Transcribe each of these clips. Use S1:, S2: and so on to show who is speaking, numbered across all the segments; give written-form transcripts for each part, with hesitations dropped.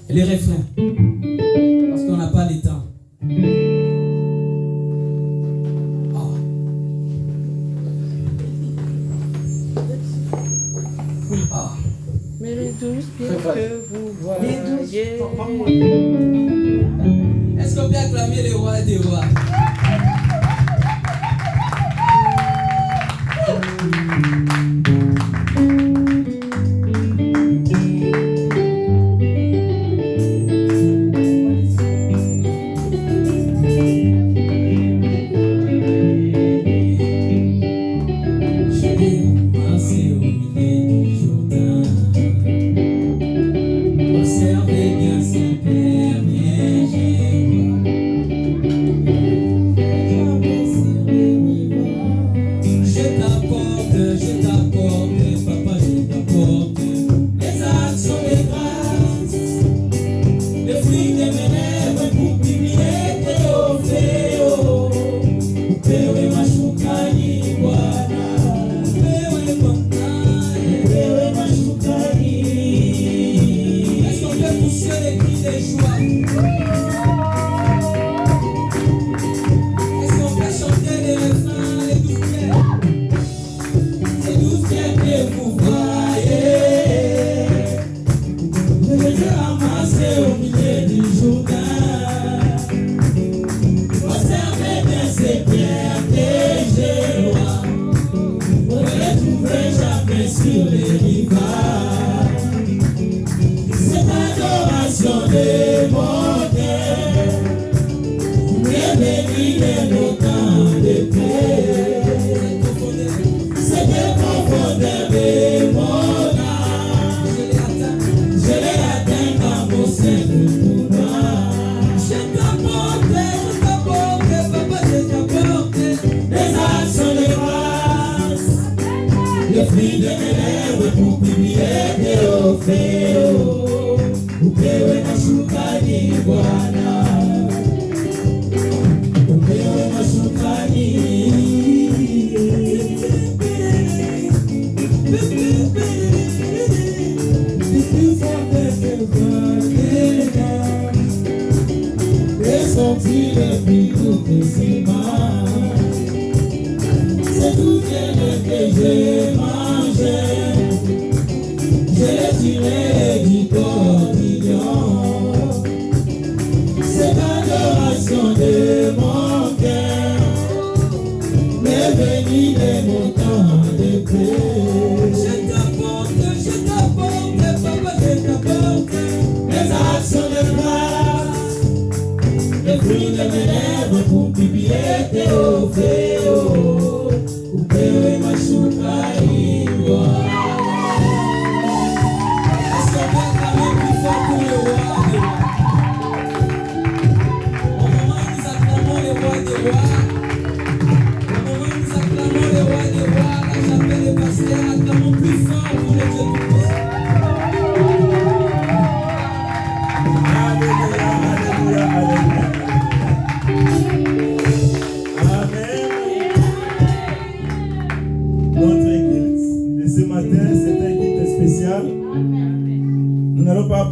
S1: Et les refrains. Parce qu'on n'a pas le temps.
S2: Mais les 12 pieds que vous voyez.
S1: Est-ce qu'on peut acclamer les rois des rois?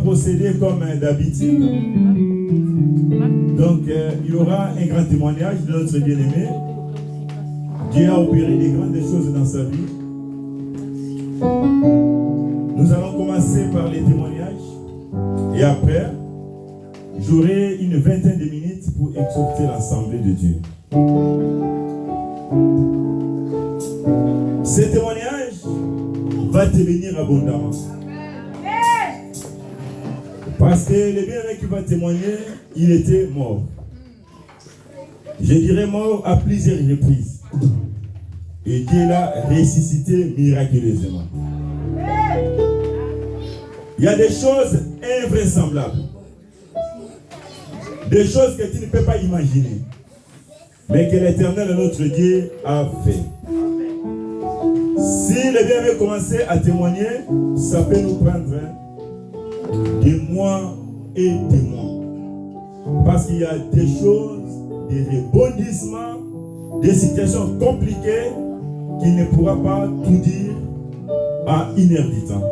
S3: Procéder comme d'habitude. Donc, il y aura un grand témoignage de notre bien-aimé. Dieu a opéré des grandes choses dans sa vie. Nous allons commencer par les témoignages. Et après, j'aurai une vingtaine de minutes pour exhorter l'Assemblée de Dieu. Ce témoignage va te venir abondamment. Parce que le bien-aimé qui va témoigner, il était mort. Je dirais mort à plusieurs reprises. Et Dieu l'a ressuscité miraculeusement. Il y a des choses invraisemblables. Des choses que tu ne peux pas imaginer. Mais que l'Éternel, notre Dieu, a fait. Si le bien-aimé commençait à témoigner, ça peut nous prendre des mois et des mois. Parce qu'il y a des choses, des rebondissements, des situations compliquées qu'il ne pourra pas tout dire à une heure du temps.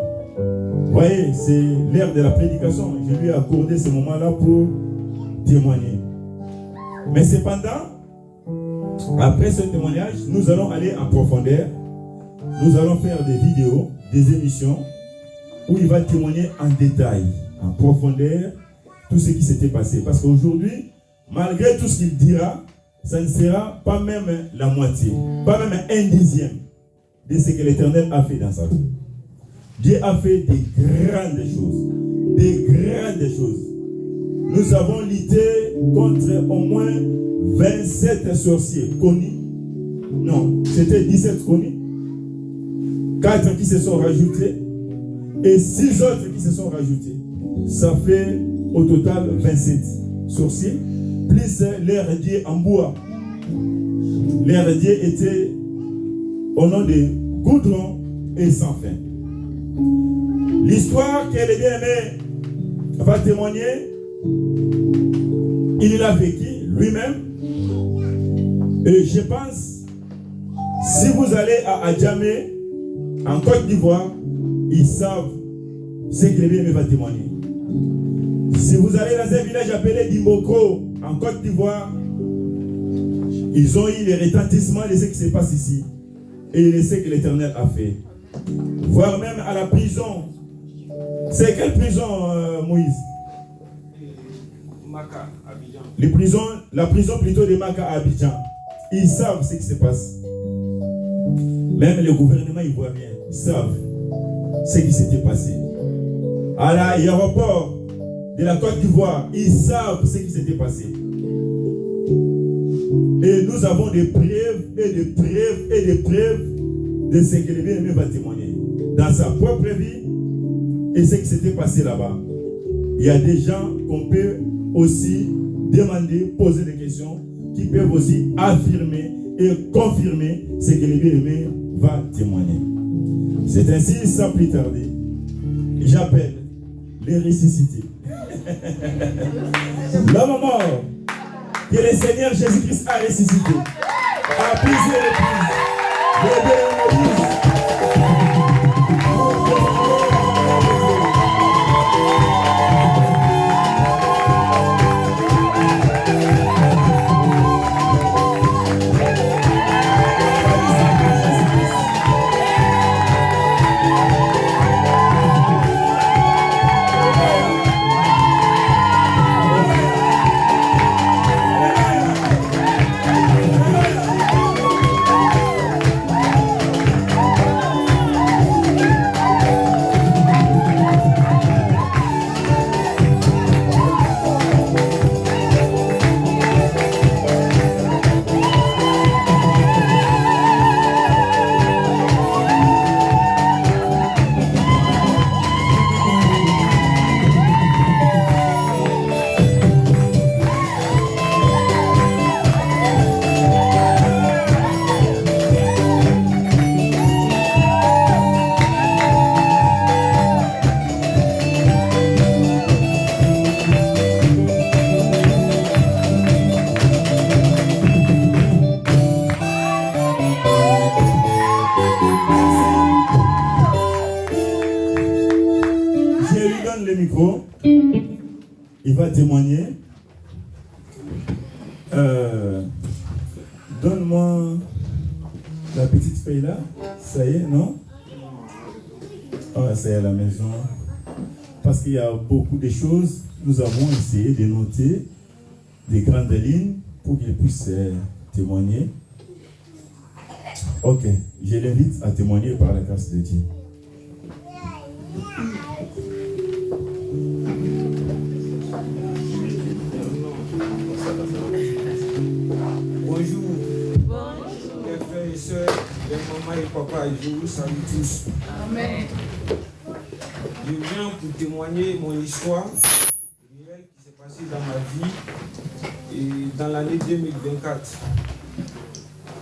S3: Vous voyez, c'est l'ère de la prédication. Je lui ai accordé ce moment-là pour témoigner. Mais cependant, après ce témoignage, nous allons aller en profondeur. Nous allons faire des vidéos, des émissions où il va témoigner en détail, en profondeur, tout ce qui s'était passé. Parce qu'aujourd'hui, malgré tout ce qu'il dira, ça ne sera pas même la moitié, pas même un dixième de ce que l'Éternel a fait dans sa vie. Dieu a fait des grandes choses. Des grandes choses. Nous avons lutté contre au moins 27 sorciers connus. Non, c'était 17 connus. 4 qui se sont rajoutés. Et 6 autres qui se sont rajoutés. Ça fait au total 27 sorciers. Plus leur dieu en bois. Leur dieu était au nom de Goudron et sans fin. L'histoire qu'elle est bien-aimée va témoigner. Il l'a vécu lui-même. Et je pense, si vous allez à Adjamé, en Côte d'Ivoire, ils savent ce que le bien-aimé va témoigner. Si vous allez dans un village appelé Dimboko, en Côte d'Ivoire, ils ont eu le retentissement de ce qui se passe ici. Et de ce que l'Éternel a fait. Voire même à la prison. C'est quelle prison, Moïse?
S4: Maka, Abidjan.
S3: La prison plutôt de Maka à Abidjan. Ils savent ce qui se passe. Même le gouvernement ivoirien, ils savent ce qui s'était passé. À l'aéroport de la Côte d'Ivoire, ils savent ce qui s'était passé. Et nous avons des preuves et des preuves et des preuves de ce que le bien-aimé va témoigner. Dans sa propre vie et ce qui s'était passé là-bas. Il y a des gens qu'on peut aussi demander, poser des questions, qui peuvent aussi affirmer et confirmer ce que le bien-aimé va témoigner. C'est ainsi, sans plus tarder, j'appelle les ressuscités. L'homme mort que le Seigneur Jésus-Christ a ressuscité à plusieurs reprises. Il va témoigner. Donne-moi la petite feuille là. Ça y est, non? Ah, ça y est à la maison. Parce qu'il y a beaucoup de choses. Nous avons essayé de noter des grandes lignes pour qu'il puisse témoigner. Ok, je l'invite à témoigner par la grâce de Dieu.
S4: Bonjour. Les frères et sœurs, les mamans et papas, je vous salue tous.
S2: Amen.
S4: Je viens pour témoigner mon histoire réelle qui s'est passée dans ma vie et dans l'année 2024.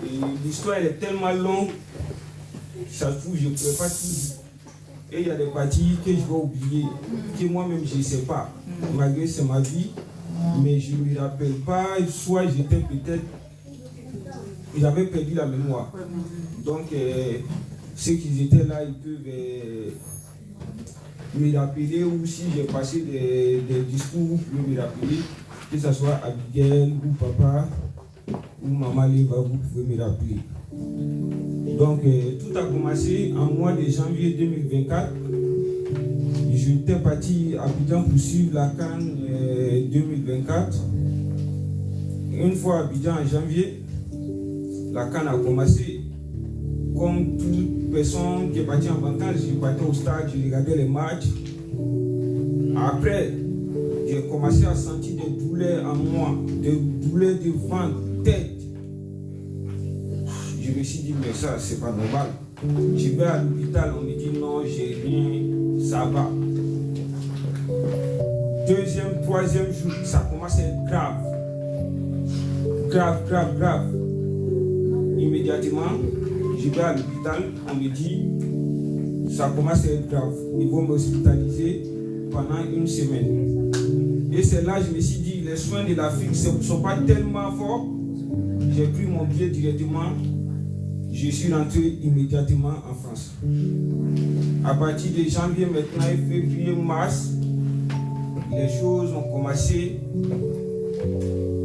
S4: Et l'histoire elle est tellement longue, ça se trouve je ne pourrais pas tout dire. Et il y a des parties que je vais oublier, que moi-même je ne sais pas, malgré c'est ma vie, mais je ne me rappelle pas, soit j'étais peut-être, j'avais perdu la mémoire. Donc ceux qui étaient là, ils peuvent me rappeler, ou si j'ai passé des discours, vous pouvez me rappeler, que ce soit Abigail ou papa ou maman Léva, vous pouvez me rappeler. Donc tout a commencé en mois de janvier 2024. J'étais parti à Abidjan pour suivre la CAN 2024. Une fois à Abidjan en janvier, la CAN a commencé. Comme toute personne qui est partie en vacances, je partais au stade, je regardais les matchs. Après, j'ai commencé à sentir des douleurs en moi, des douleurs de ventre, tête. Je me suis dit, mais ça, c'est pas normal. Je vais à l'hôpital, on me dit non, j'ai rien, ça va. Deuxième, troisième jour, ça commence à être grave. Grave. Immédiatement, je vais à l'hôpital, on me dit, ça commence à être grave. Ils vont m'hospitaliser pendant une semaine. Et c'est là que je me suis dit, les soins de l'Afrique ne sont pas tellement forts. J'ai pris mon billet directement. Je suis rentré immédiatement en France. À partir de janvier, maintenant, février, mars, les choses ont commencé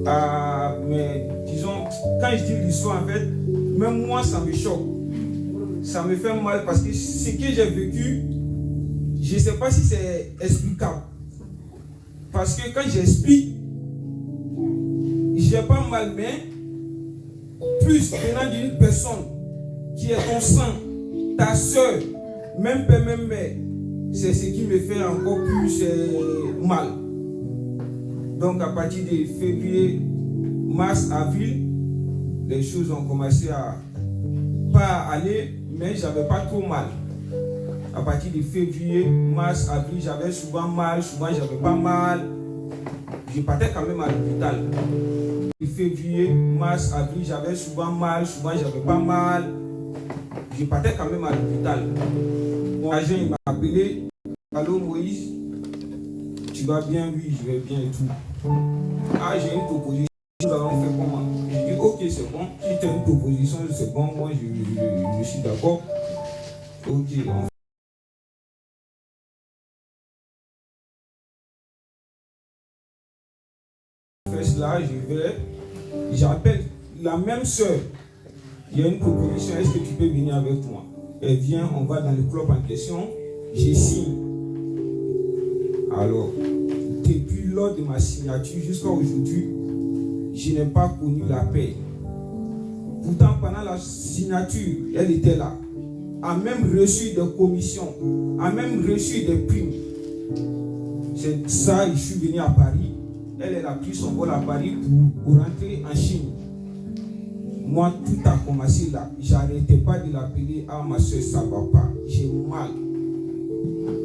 S4: à... Mais disons, quand je dis l'histoire, en fait, même moi, ça me choque. Ça me fait mal parce que ce que j'ai vécu, je ne sais pas si c'est explicable. Parce que quand j'explique, j'ai pas mal, mais plus venant d'une personne qui est ton sang, ta soeur, même père, même mère, c'est ce qui me fait encore plus mal. Donc à partir de février, mars, avril, les choses ont commencé à pas aller, mais j'avais pas trop mal. À partir de février, mars, avril, j'avais souvent mal, souvent j'avais pas mal. Je partais quand même à l'hôpital. Février, mars, avril, j'avais souvent mal, souvent j'avais pas mal. Je partais quand même à l'hôpital. Mon agent il m'a appelé. Allô Moïse, tu vas bien? Oui, je vais bien et tout. Ah, j'ai une proposition, nous allons faire comment? Je dis ok, c'est bon. Si tu as une proposition, c'est bon, moi je suis d'accord. Ok, on fait cela, j'appelle la même soeur. Il y a une proposition, est-ce que tu peux venir avec moi? Elle vient, on va dans le club en question, je signe. Alors, depuis lors de ma signature jusqu'à aujourd'hui, je n'ai pas connu la paix. Pourtant, pendant la signature, elle était là. A même reçu des commissions, a même reçu des primes. C'est ça, je suis venu à Paris. Elle a pris son vol à Paris pour rentrer en Chine. Moi, tout a commencé là. J'arrêtais pas de l'appeler. Ah, ma soeur, ça va pas. J'ai mal.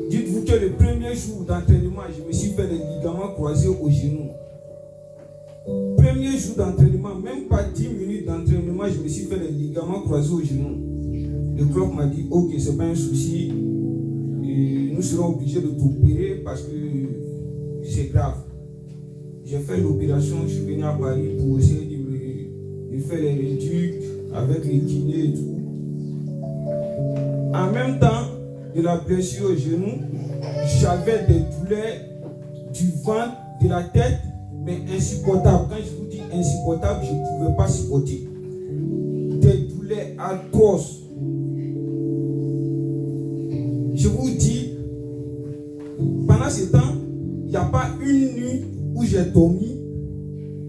S4: Dites-vous que le premier jour d'entraînement, je me suis fait des ligaments croisés au genou. Premier jour d'entraînement, même pas 10 minutes d'entraînement, je me suis fait des ligaments croisés au genou. Le club m'a dit, ok, c'est pas un souci. Et nous serons obligés de t'opérer parce que c'est grave. J'ai fait l'opération, je suis venu à Paris pour essayer de faire les réducs avec les kinés et tout. En même temps, de la blessure au genou, j'avais des douleurs du ventre, de la tête, mais insupportables. Quand je vous dis insupportable, je ne pouvais pas supporter. Des douleurs atroces. Je vous dis, pendant ce temps, il n'y a pas une nuit où j'ai dormi.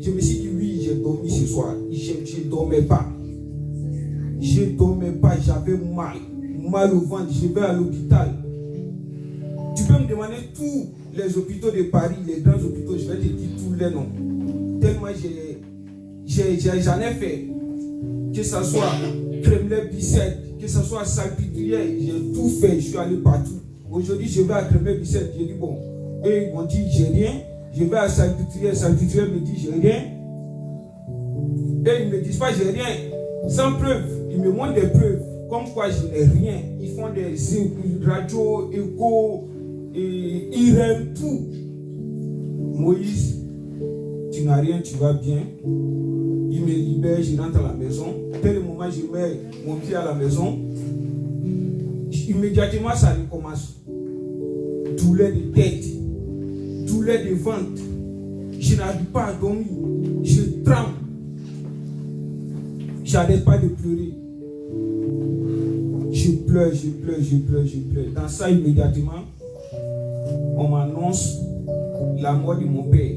S4: Je me suis dit, oui, j'ai dormi ce soir. Je ne dormais pas. Je ne dormais pas, j'avais mal au ventre. Je vais à l'hôpital. Tu peux me demander tous les hôpitaux de Paris, les grands hôpitaux, je vais te dire tous les noms. Tellement j'en ai fait. Que ce soit Kremlin-Bicêtre, que ce soit Salpêtrière, j'ai tout fait, je suis allé partout. Aujourd'hui, je vais à Kremlin-Bicêtre, j'ai dit bon, eux ils m'ont dit j'ai rien. Je vais à Salpêtrière, Salpêtrière me dit j'ai rien. Et ils ne me disent pas j'ai rien. Sans preuve, ils me montrent des preuves. Comme quoi je n'ai rien. Ils font des radios, échos, IRM, tout. Moïse, tu n'as rien, tu vas bien. Il me libère, je rentre à la maison. Tel moment, je mets mon pied à la maison. Immédiatement, ça recommence. douleur de tête, douleur de ventre. Je n'arrive pas à dormir. Je tremble. J'arrête pas de pleurer. Je pleure. Dans ça, immédiatement, on m'annonce la mort de mon père.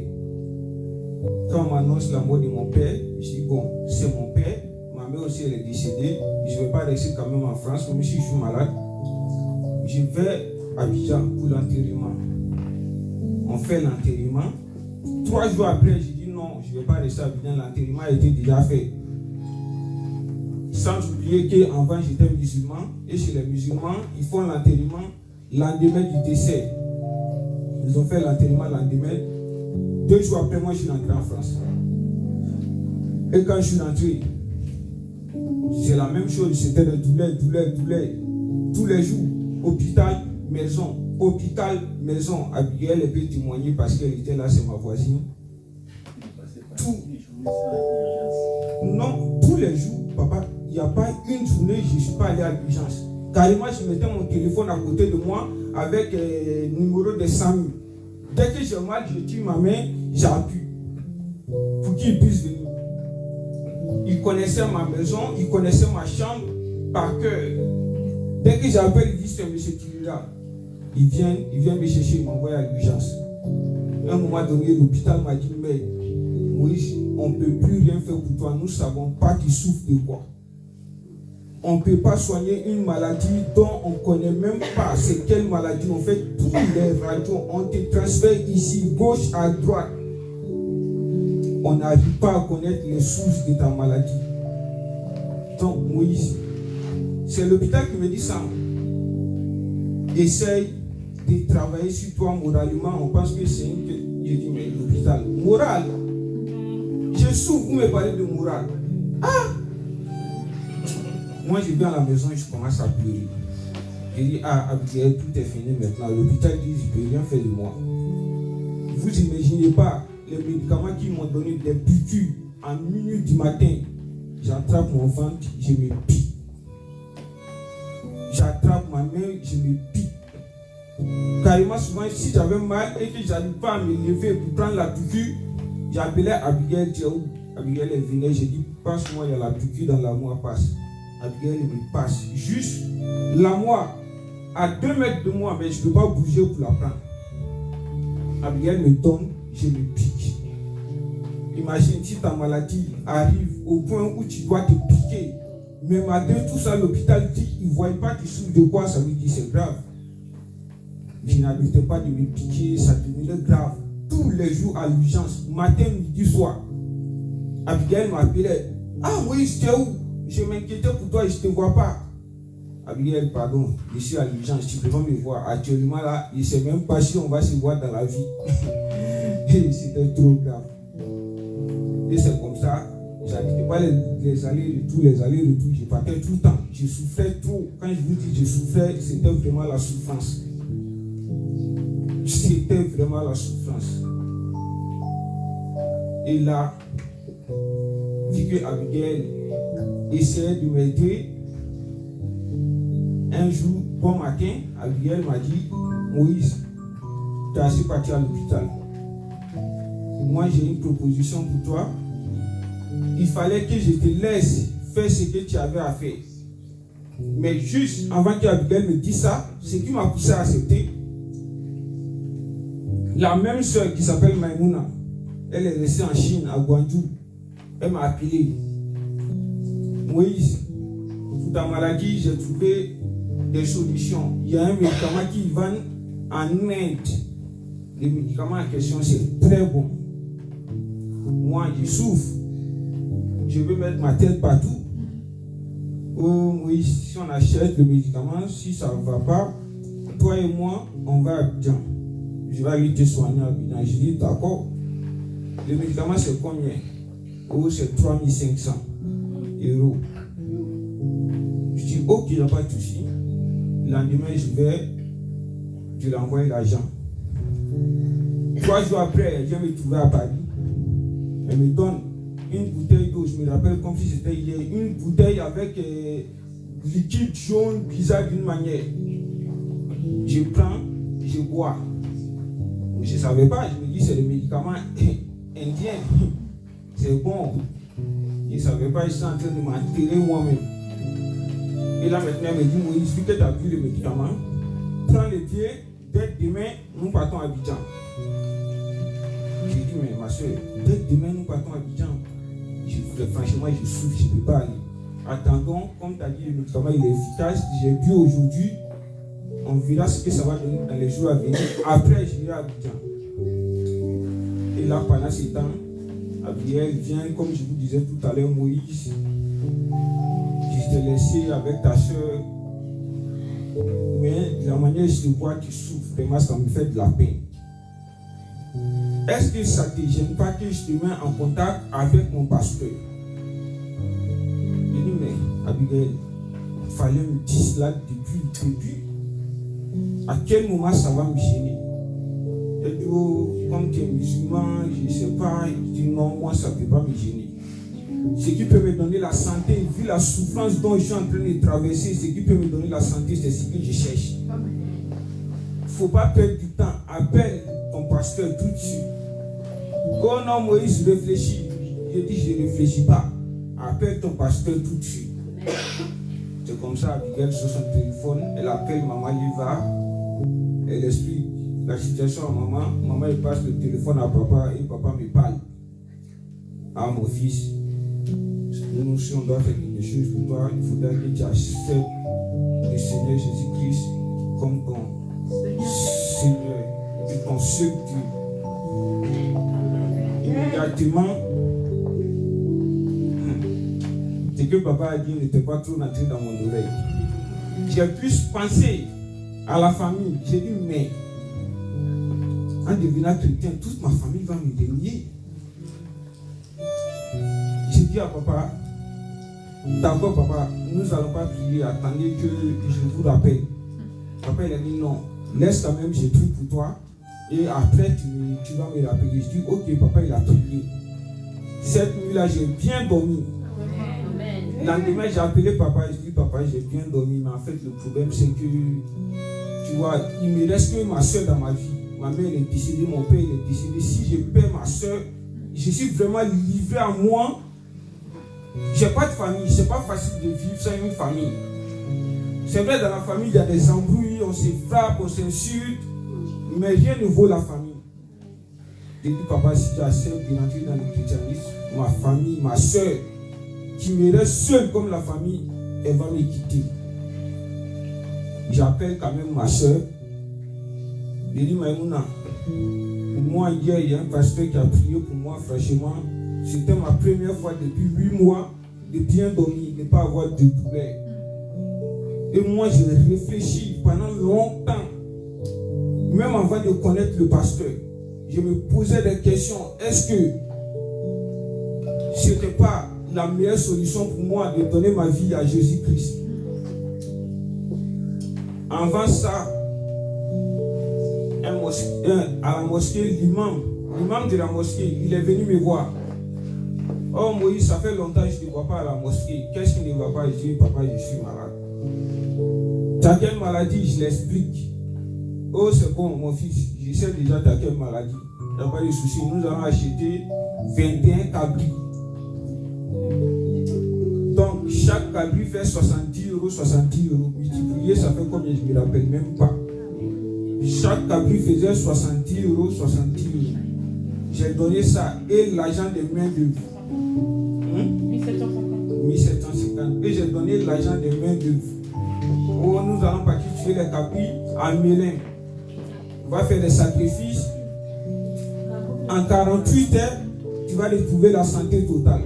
S4: Quand on m'annonce la mort de mon père, je dis bon, c'est mon père. Ma mère aussi, elle est décédée. Je ne vais pas rester quand même en France, même si je suis malade. Je vais à Abidjan pour l'enterrement. On fait l'enterrement. 3 jours après, je dis non, je ne vais pas rester à Abidjan. L'enterrement a été déjà fait. Sans oublier qu'avant j'étais musulman. Et chez les musulmans, ils font l'enterrement lendemain du décès. Ils ont fait l'enterrement lendemain. 2 jours après, moi je suis rentré en France. Et quand je suis rentré, c'est la même chose. C'était de douleur. Tous les jours, hôpital, maison. Hôpital, maison. Abigail, elle peut témoigner parce qu'elle était là, c'est ma voisine. Non, tous les jours, papa, il n'y a pas une journée, je ne suis pas allé à l'urgence. Carrément, je mettais mon téléphone à côté de moi avec le numéro de 100 000. Dès que j'ai mal, je tire ma main, j'appuie pour qu'il puisse venir. Il connaissait ma maison, il connaissait ma chambre par cœur. Dès que j'appelle, il dit c'est M. Kirira. Il vient me chercher, il m'envoie à l'urgence. À un moment donné, l'hôpital m'a dit mais Moïse, on ne peut plus rien faire pour toi. Nous ne savons pas tu souffres de quoi. On ne peut pas soigner une maladie dont on ne connaît même pas c'est quelle maladie. On fait tous les radios, on te transfère ici, gauche à droite. On n'arrive pas à connaître les sources de ta maladie. Donc Moïse, c'est l'hôpital qui me dit ça. Essaye de travailler sur toi moralement. On pense que c'est une... Je dis mais l'hôpital, moral. Je souffre, vous me parlez de morale. Ah! Moi, je viens à la maison et je commence à pleurer. Je dis, ah, Abigail, tout est fini maintenant. L'hôpital dit, je ne peux rien faire de moi. Vous n'imaginez pas les médicaments qu'ils m'ont donné, des piqûres en minute du matin. J'attrape mon ventre, je me pique. J'attrape ma main, je me pique. Carrément, souvent, si j'avais mal et que je n'arrive pas à me lever pour prendre la piqûre, j'appelais Abigail, Abigail, elle venait, j'ai dit, passe-moi, il y a la piqûre dans la moelle, passe. Abigail me passe juste la moi à 2 mètres de moi, mais je ne peux pas bouger pour la prendre. Abigail me donne, je me pique. Imagine si ta maladie arrive au point où tu dois te piquer. Mais malgré tout ça, l'hôpital dit il ne voit pas tu souffres de quoi, ça veut dire c'est grave. Je n'arrêtais pas de me piquer, ça devenait grave. Tous les jours à l'urgence, matin, midi, soir. Abigail m'appelait. Ah oui, c'était où? Je m'inquiétais pour toi et je ne te vois pas. Abigail, pardon, je suis à l'urgence, tu peux pas me voir. Actuellement là, je ne sais même pas si on va se voir dans la vie. Et c'était trop grave. Et c'est comme ça, j'habitais pas les allers-retours, je partais tout le temps. Je souffrais trop. Quand je vous dis je souffrais, c'était vraiment la souffrance. C'était vraiment la souffrance. Et là, vu que Abigail essayait de m'aider, un jour, bon matin, Abigail m'a dit, Moïse, tu as assez parti à l'hôpital. Moi, j'ai une proposition pour toi. Il fallait que je te laisse faire ce que tu avais à faire. Mais juste avant qu'Abigail me dise ça, ce qui m'a poussé à accepter, la même soeur qui s'appelle Maïmouna, elle est restée en Chine, à Guangzhou. Elle m'a appelé. Moïse, pour ta maladie, j'ai trouvé des solutions. Il y a un médicament qui vend en Inde. Le médicament en question, c'est très bon. Moi, je souffre. Je veux mettre ma tête partout. Oh Moïse, si on achète le médicament, si ça ne va pas, toi et moi, on va à Abidjan. Je vais aller te soigner à Abidjan. Je dis d'accord. Le médicament, c'est combien? Oh, c'est 3500 €. Je dis ok, il n'y a pas de souci. Le lendemain, je lui envoie l'argent. 3 jours après, elle vient me trouver à Paris. Elle me donne une bouteille d'eau. Je me rappelle comme si c'était hier. Une bouteille avec liquide jaune bizarre d'une manière. Je prends, je bois. Je ne savais pas, je me dis c'est le médicament indien. C'est bon. Je ne savais pas, je suis en train de m'enterrer moi-même. Et là maintenant, elle me dit, Moïse, vu que tu as vu le médicament, prends les pieds, dès demain, nous partons à Abidjan. J'ai dit, mais ma soeur, dès demain, nous partons à Abidjan. Franchement, je souffre, je ne peux pas aller. Attendons, comme tu as dit, le médicament il est efficace. J'ai bu aujourd'hui. On verra ce que ça va donner dans les jours à venir. Après, je vais à Abidjan. Et là, pendant ce temps, Abiel vient, comme je vous disais tout à l'heure, Moïse. Je t'ai laissé avec ta soeur. Mais de la manière dont je te vois, tu souffres. Vraiment, ça me fait de la peine. Est-ce que ça ne te gêne pas que je te mette en contact avec mon pasteur? Il dit, mais Abigail, il fallait me dire cela depuis le début. À quel moment ça va me gêner? Elle dit, oh, comme tu es musulman, je ne sais pas. Il dit, non, moi ça ne peut pas me gêner. Ce qui peut me donner la santé, vu la souffrance dont je suis en train de traverser, ce qui peut me donner la santé, c'est ce que je cherche. Il ne faut pas perdre du temps. Appelle ton pasteur tout de suite. Oh non, Moïse réfléchit. Je dis, je ne réfléchis pas. Appelle ton pasteur tout de suite. C'est comme ça, Abigail sur son téléphone, elle appelle maman Liva, elle explique la situation à maman. Maman, elle passe le téléphone à papa et papa me parle. Ah, mon fils, nous, si on doit faire quelque chose pour toi, il faudra que tu acceptes le Seigneur Jésus-Christ comme ton Seigneur et ton seul Dieu. Immédiatement, ce que papa a dit n'était pas trop entré dans mon oreille. J'ai plus pensé à la famille. J'ai dit, mais en devenant chrétien, toute ma famille va me dénier. J'ai dit à papa, d'accord papa, nous n'allons pas prier, attendez que je vous rappelle. Papa il a dit non, laisse quand même, j'ai pris pour toi. Et après tu vas me rappeler. Je dis ok papa, il a prié. Cette nuit-là, j'ai bien dormi. Le lendemain, j'ai appelé papa, je dis papa, j'ai bien dormi, mais en fait le problème c'est que, tu vois, il me reste que ma soeur dans ma vie. Ma mère est décédée, mon père est décédé. Si je perds ma soeur, je suis vraiment livré à moi. J'ai pas de famille, c'est pas facile de vivre sans une famille. C'est vrai, dans la famille, il y a des embrouilles, on se frappe, on s'insulte, mais rien ne vaut la famille. J'ai dit papa, si j'accepte de rentrer dans le christianisme, ma famille, ma soeur, qui me reste seule comme la famille, elle va me quitter. J'appelle quand même ma soeur. Je dis, Maïmouna, moi hier, il y a un pasteur qui a prié pour moi, franchement. C'était ma première fois depuis 8 mois de bien dormir, de ne pas avoir de douleur. Et moi, je réfléchis pendant longtemps, même avant de connaître le pasteur. Je me posais des questions. Est-ce que ce n'était pas la meilleure solution pour moi de donner ma vie à Jésus-Christ? Avant ça, à la mosquée, l'imam de la mosquée, il est venu me voir. Oh Moïse, ça fait longtemps que je ne te vois pas à la mosquée. Qu'est-ce qui ne va pas? Je dis, papa, je suis malade. Tu as quelle maladie? Je l'explique. Oh, c'est bon, mon fils, je sais déjà tu as quelle maladie. Il n'y a pas de souci. Nous allons acheter 21 cabris. Donc, chaque cabri fait 70 €, 70 €. Multiplié, ça fait combien? Je ne me rappelle même pas. Chaque cabri faisait 70 €, 70 €. J'ai donné ça et l'argent des mains d'œuvre. 1750. Et j'ai donné l'argent des mains d'œuvre. Oh, nous allons partir tuer les cabris à Mélin. On va faire des sacrifices. En 48 heures, tu vas retrouver la santé totale.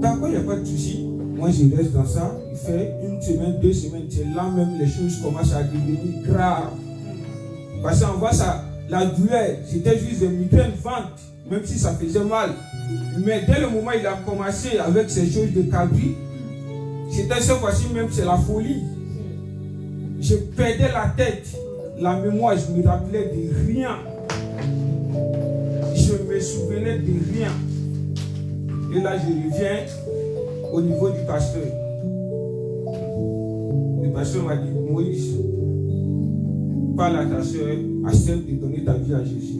S4: D'accord, il n'y a pas de souci. Moi, je reste dans ça. Il fait 1 semaine, 2 semaines. C'est là même les choses commencent à devenir graves. Parce qu'on voit ça, la douleur, c'était juste des migraines ventes, même si ça faisait mal. Mais dès le moment où il a commencé avec ces choses de cabri, c'était cette fois-ci même, c'est la folie. Je perdais la tête, la mémoire, je me rappelais de rien. Je me souvenais de rien. Et là, je reviens au niveau du pasteur. Le pasteur m'a dit, Moïse, parle à ta soeur, accepte de donner ta vie à Jésus.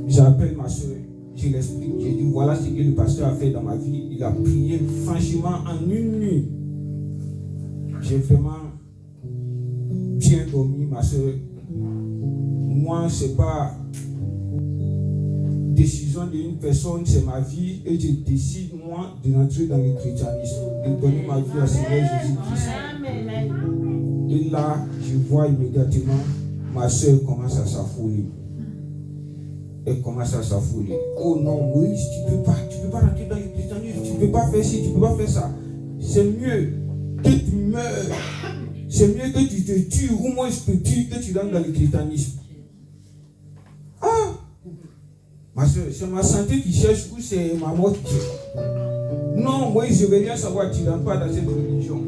S4: J'appelle ma soeur, je l'explique, j'ai dit voilà ce que le pasteur a fait dans ma vie. Il a prié franchement en une nuit. J'ai vraiment bien dormi, ma soeur. Moi, c'est pas décision d'une personne, c'est ma vie et je décide moi de rentrer dans le christianisme, de donner ma vie à Seigneur Jésus-Christ. Et là, je vois immédiatement ma soeur commence à s'affoler. Elle commence à s'affoler. Oh non, Moïse, tu peux pas rentrer dans le christianisme, tu peux pas faire ci, tu peux pas faire ça. C'est mieux que tu meurs. C'est mieux que tu te tues, ou moi je te tue, que tu rentres dans le christianisme. Ah! Ma soeur, c'est ma santé qui cherche ou c'est ma mort qui cherche? Non, Moïse, je ne veux rien savoir, tu ne rentres pas dans cette religion.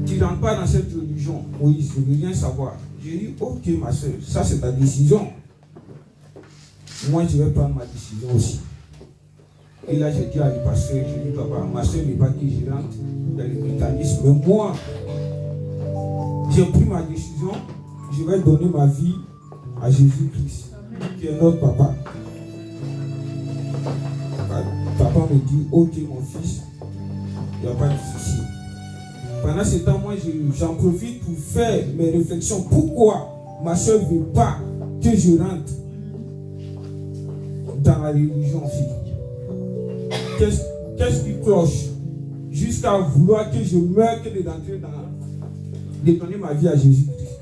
S4: Tu ne rentres pas dans cette religion, Moïse, je ne veux rien savoir. J'ai dit, ok ma soeur, ça c'est ta décision. Moi je vais prendre ma décision aussi. Et là j'ai dit à le pasteur, je dis papa, ma soeur n'est pas que je rentre dans le christianisme, mais moi, j'ai pris ma décision, je vais donner ma vie à Jésus-Christ, qui est notre papa. Papa me dit, ok mon fils, il n'y a pas de souci. Pendant ce temps, moi j'en profite pour faire mes réflexions. Pourquoi ma soeur ne veut pas que je rentre dans la religion fille? Qu'est-ce qui cloche jusqu'à vouloir que je meure que de rentrer de donner ma vie à Jésus-Christ?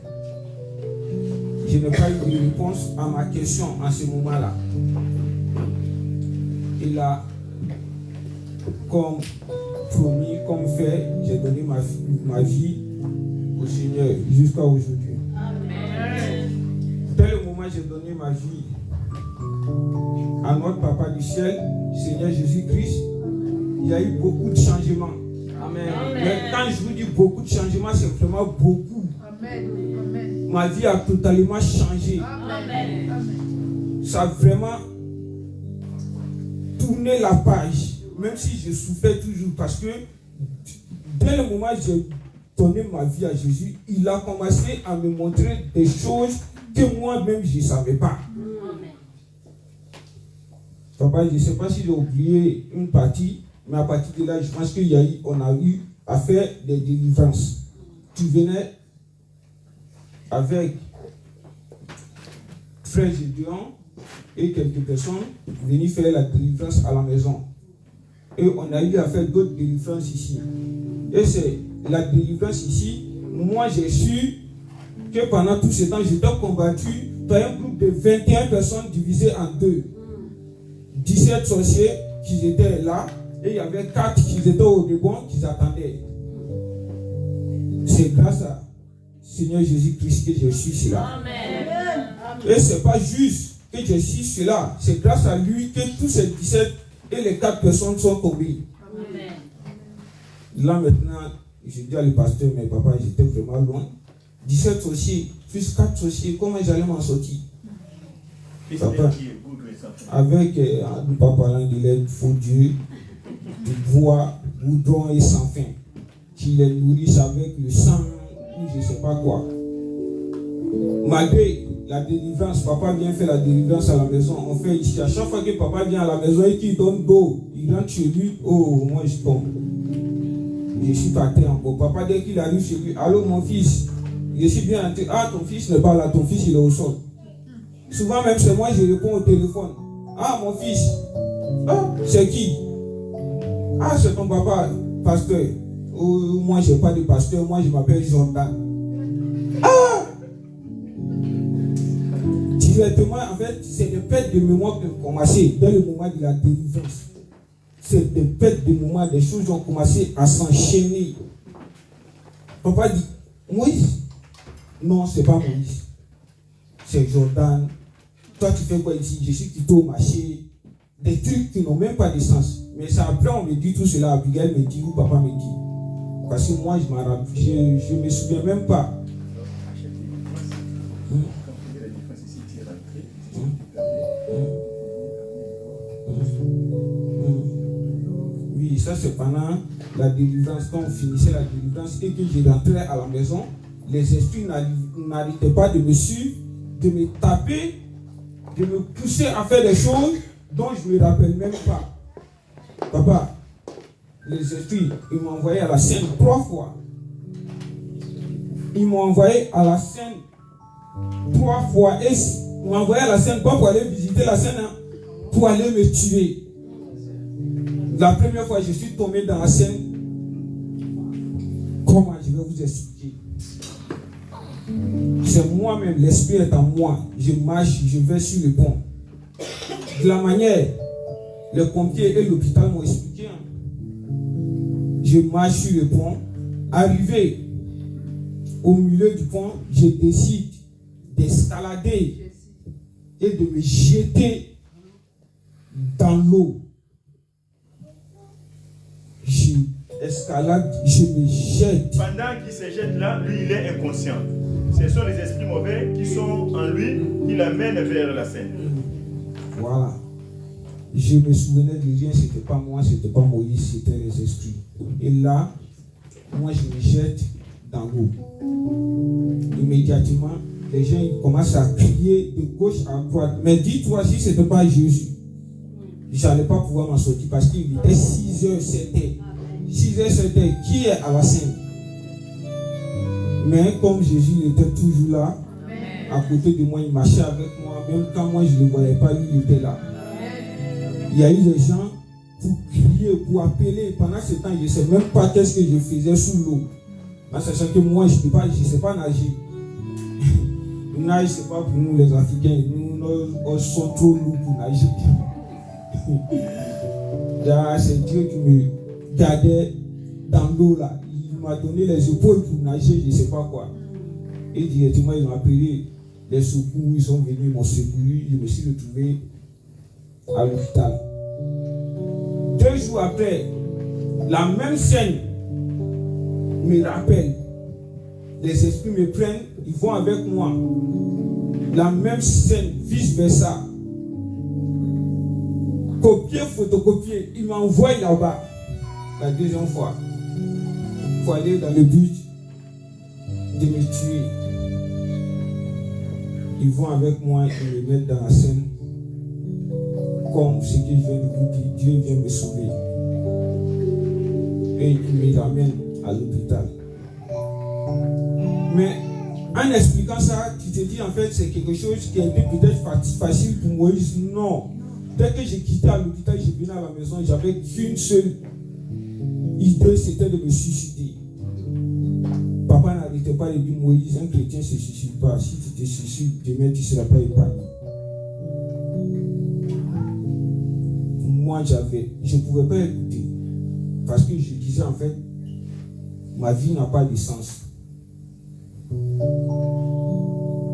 S4: Je n'ai pas eu de réponse à ma question en ce moment-là. Et là, comme promis, comme fait, j'ai donné ma vie au Seigneur jusqu'à aujourd'hui. Amen. Dès le moment où j'ai donné ma vie à notre Papa du ciel, Seigneur Jésus-Christ, il y a eu beaucoup de changements. Amen. Mais quand je vous dis beaucoup de changements, c'est vraiment beaucoup. Amen. Ma vie a totalement changé. Amen. Ça a vraiment tourné la page. Même si je souffrais toujours, parce que dès le moment où j'ai donné ma vie à Jésus, il a commencé à me montrer des choses que moi-même je ne savais pas. Amen. Papa, je ne sais pas si j'ai oublié une partie, mais à partir de là, je pense qu'on a eu à faire des délivrances. Tu venais avec frère Gédéon et quelques personnes venir faire la délivrance à la maison. Et on a eu à faire d'autres délivrances ici. Et c'est la délivrance ici. Moi, j'ai su que pendant tout ce temps, j'étais combattu par un groupe de 21 personnes divisées en deux. 17 sorciers qui étaient là, et il y avait 4 qui étaient au rebond, qui attendaient. C'est grâce à Seigneur Jésus-Christ que j'ai su cela. Amen. Et ce n'est pas juste que j'ai su cela. C'est grâce à lui que tous ces 17 et les 4 personnes sont tombées. Amen. Là maintenant, je dis à le pasteur, mais papa, j'étais vraiment loin. 17 sorciers, plus 4 sorciers, comment j'allais m'en sortir? Papa, avec nous pas parlant de l'aide, faut Dieu, de bois, goudron et sans fin, qui les nourrissent avec le sang ou je ne sais pas quoi. Malgré la délivrance, papa vient faire la délivrance à la maison. On fait ici, à chaque fois que papa vient à la maison et qu'il donne d'eau, il rentre chez lui, oh, moi je tombe. Je suis par terre encore. Papa, dès qu'il arrive chez lui, allô mon fils, je suis bien entré. Ah, ton fils n'est pas là, ton fils il est au sol. Souvent même c'est moi, je réponds au téléphone. Ah, mon fils, ah, c'est qui? Ah, c'est ton papa, pasteur. Oh, moi je n'ai pas de pasteur, moi je m'appelle Jordan. Ah! Directement, en fait, c'est des pertes de mémoire qui ont commencé dès le moment de la délivrance. C'est des pertes de mémoire, des choses ont commencé à s'enchaîner. Papa dit, Moïse? Non, c'est pas Moïse. C'est Jordan. Toi, tu fais quoi ici? Je suis plutôt au marché. Des trucs qui n'ont même pas de sens. Mais ça, après, on me dit tout cela. Abigail me dit, ou papa me dit. Parce que moi, je ne me souviens même pas. Oui, ça c'est pendant la délivrance, quand on finissait la délivrance et que je rentrais à la maison, les esprits n'arrêtait pas de me suivre, de me taper, de me pousser à faire des choses dont je ne me rappelle même pas. Papa, les esprits, ils m'ont envoyé à la scène 3 fois. Ils m'ont envoyé à la scène 3 fois. Et ils m'ont envoyé à la scène pas pour aller visiter la scène, hein, pour aller me tuer. La première fois, je suis tombé dans la scène. Comment je vais vous expliquer? C'est moi-même, l'esprit est en moi. Je marche, je vais sur le pont. De la manière, les pompiers et l'hôpital m'ont expliqué. Hein. Je marche sur le pont. Arrivé au milieu du pont, je décide d'escalader et de me jeter dans l'eau. J'escalade, je me jette.
S3: Pendant qu'il se jette là, lui, il est inconscient. Ce sont les esprits mauvais qui sont en lui, qui l'amènent vers la scène.
S4: Voilà. Je me souvenais de rien, c'était pas moi, c'était pas Moïse, c'était les esprits. Et là, moi je me jette dans l'eau. Immédiatement, les gens ils commencent à crier de gauche à droite. Mais dis-toi, si c'était pas Jésus, j'allais pas pouvoir m'en sortir parce qu'il était 6h, 7h. 6h, 7h, qui est à la scène? Mais comme Jésus était toujours là, à côté de moi, il marchait avec moi, même quand moi je ne le voyais pas, lui il était là. Il y a eu des gens pour crier, pour appeler. Pendant ce temps, je ne sais même pas qu'est-ce que je faisais sous l'eau. En sachant que moi, je ne sais pas nager. Le nage, ce n'est pas pour nous les Africains. Nous sommes trop lourds pour nager. C'est Dieu qui me gardait dans l'eau là. Il m'a donné les épaules pour nager, je ne sais pas quoi. Et directement, ils m'ont appelé les secours. Ils sont venus, ils m'ont secouru. Je me suis retrouvé à l'hôpital. 2 jours après, la même scène me rappelle. Les esprits me prennent, ils vont avec moi. La même scène, vice versa. Copier, photocopier, ils m'envoient là-bas. La deuxième fois. Il faut aller dans le but de me tuer. Ils vont avec moi, ils me mettent dans la scène. Comme ce que je viens de vous dire, Dieu vient me sauver. Et il me ramène à l'hôpital. Mais en expliquant ça, tu te dis en fait c'est quelque chose qui était peut-être facile pour Moïse. Non. Dès que j'ai quitté à l'hôpital, je venais à la maison, j'avais qu'une seule idée, c'était de me suicider. Papa n'arrêtait pas de dire Moïse, un chrétien ne se suicide pas. Si tu te suicides, demain tu ne seras pas épargné. Moi, je ne pouvais pas écouter. Parce que je disais en fait, ma vie n'a pas de sens.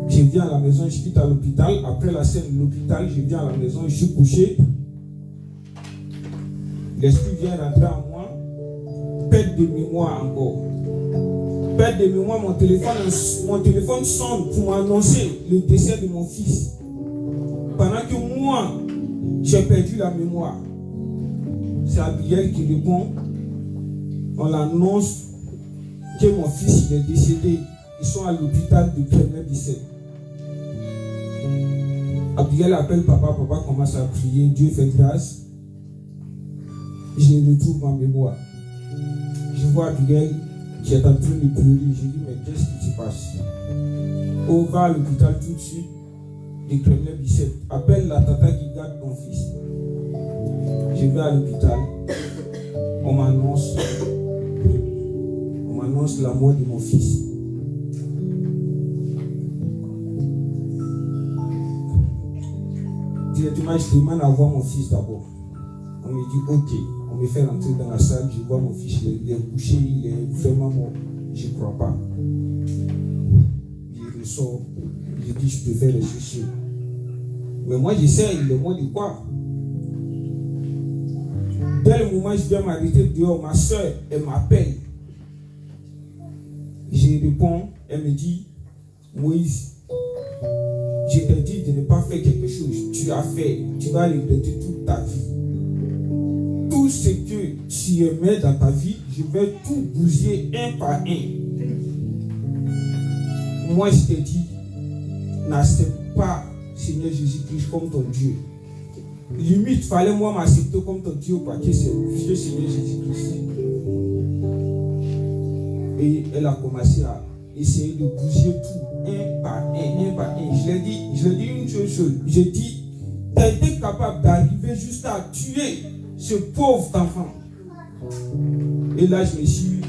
S4: Je viens à la maison, je quitte à l'hôpital. Après la scène de l'hôpital, je viens à la maison, je suis couché. L'esprit vient rentrer en moi. Perte de mémoire encore. Perte de mémoire, mon téléphone sonne pour m'annoncer le décès de mon fils. Pendant que moi, j'ai perdu la mémoire. C'est Abigail qui répond. On l'annonce que mon fils il est décédé. Ils sont à l'hôpital de Kremlin-Bicêtre. Abigail appelle papa, papa commence à prier, Dieu fait grâce. Je retrouve ma mémoire. Je vois Abigail qui est en train de pleurer. Je dis, mais qu'est-ce qui se passe? On va à l'hôpital tout de suite de Kremlin-Bicêtre. Appelle la tata qui garde ton fils. Je vais à l'hôpital. On m'annonce la mort de mon fils. Directement, je demande à voir mon fils d'abord. On me dit ok. On me fait rentrer dans la salle, je vois mon fils, il est couché, il est vraiment mort. Je ne crois pas. Il ressort, je dis je préfère le chercher. Mais moi je sais, il est mort de quoi? Dès le moment où je viens m'arrêter dehors, ma soeur, elle m'appelle. Je réponds, elle me dit, Moïse, je t'ai dit de ne pas faire quelque chose. Tu as fait, tu vas regretter toute ta vie. Tout ce que tu aimais dans ta vie, je vais tout bousiller un par un. moi je t'ai dit, n'accepte pas Seigneur Jésus-Christ comme ton Dieu. Limite, fallait moi m'accepter comme ton Dieu, parce que c'est le vieux Seigneur Jésus-Christ. Et elle a commencé à essayer de bouger tout, un par un. Je lui ai dit une chose. J'ai dit, tu as été capable d'arriver jusqu'à tuer ce pauvre enfant. Et là, je me suis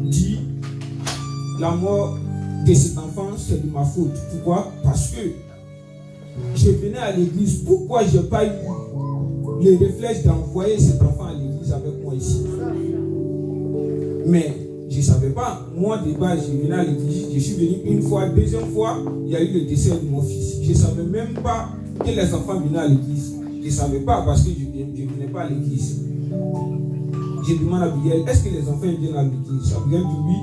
S4: dit, la mort de cet enfant, c'est de ma faute. Pourquoi? Parce que je venais à l'église. Pourquoi je n'ai pas eu les réflexes d'envoyer cet enfant à l'église avec moi ici? Mais je ne savais pas. Moi, de base, je venais à l'église. Je suis venu une fois. Deuxième fois, il y a eu le décès de mon fils. Je ne savais même pas que les enfants venaient à l'église. Je ne savais pas parce que je ne venais pas à l'église. Je demande à Abigail, est-ce que les enfants viennent à l'église? Abigail dit oui.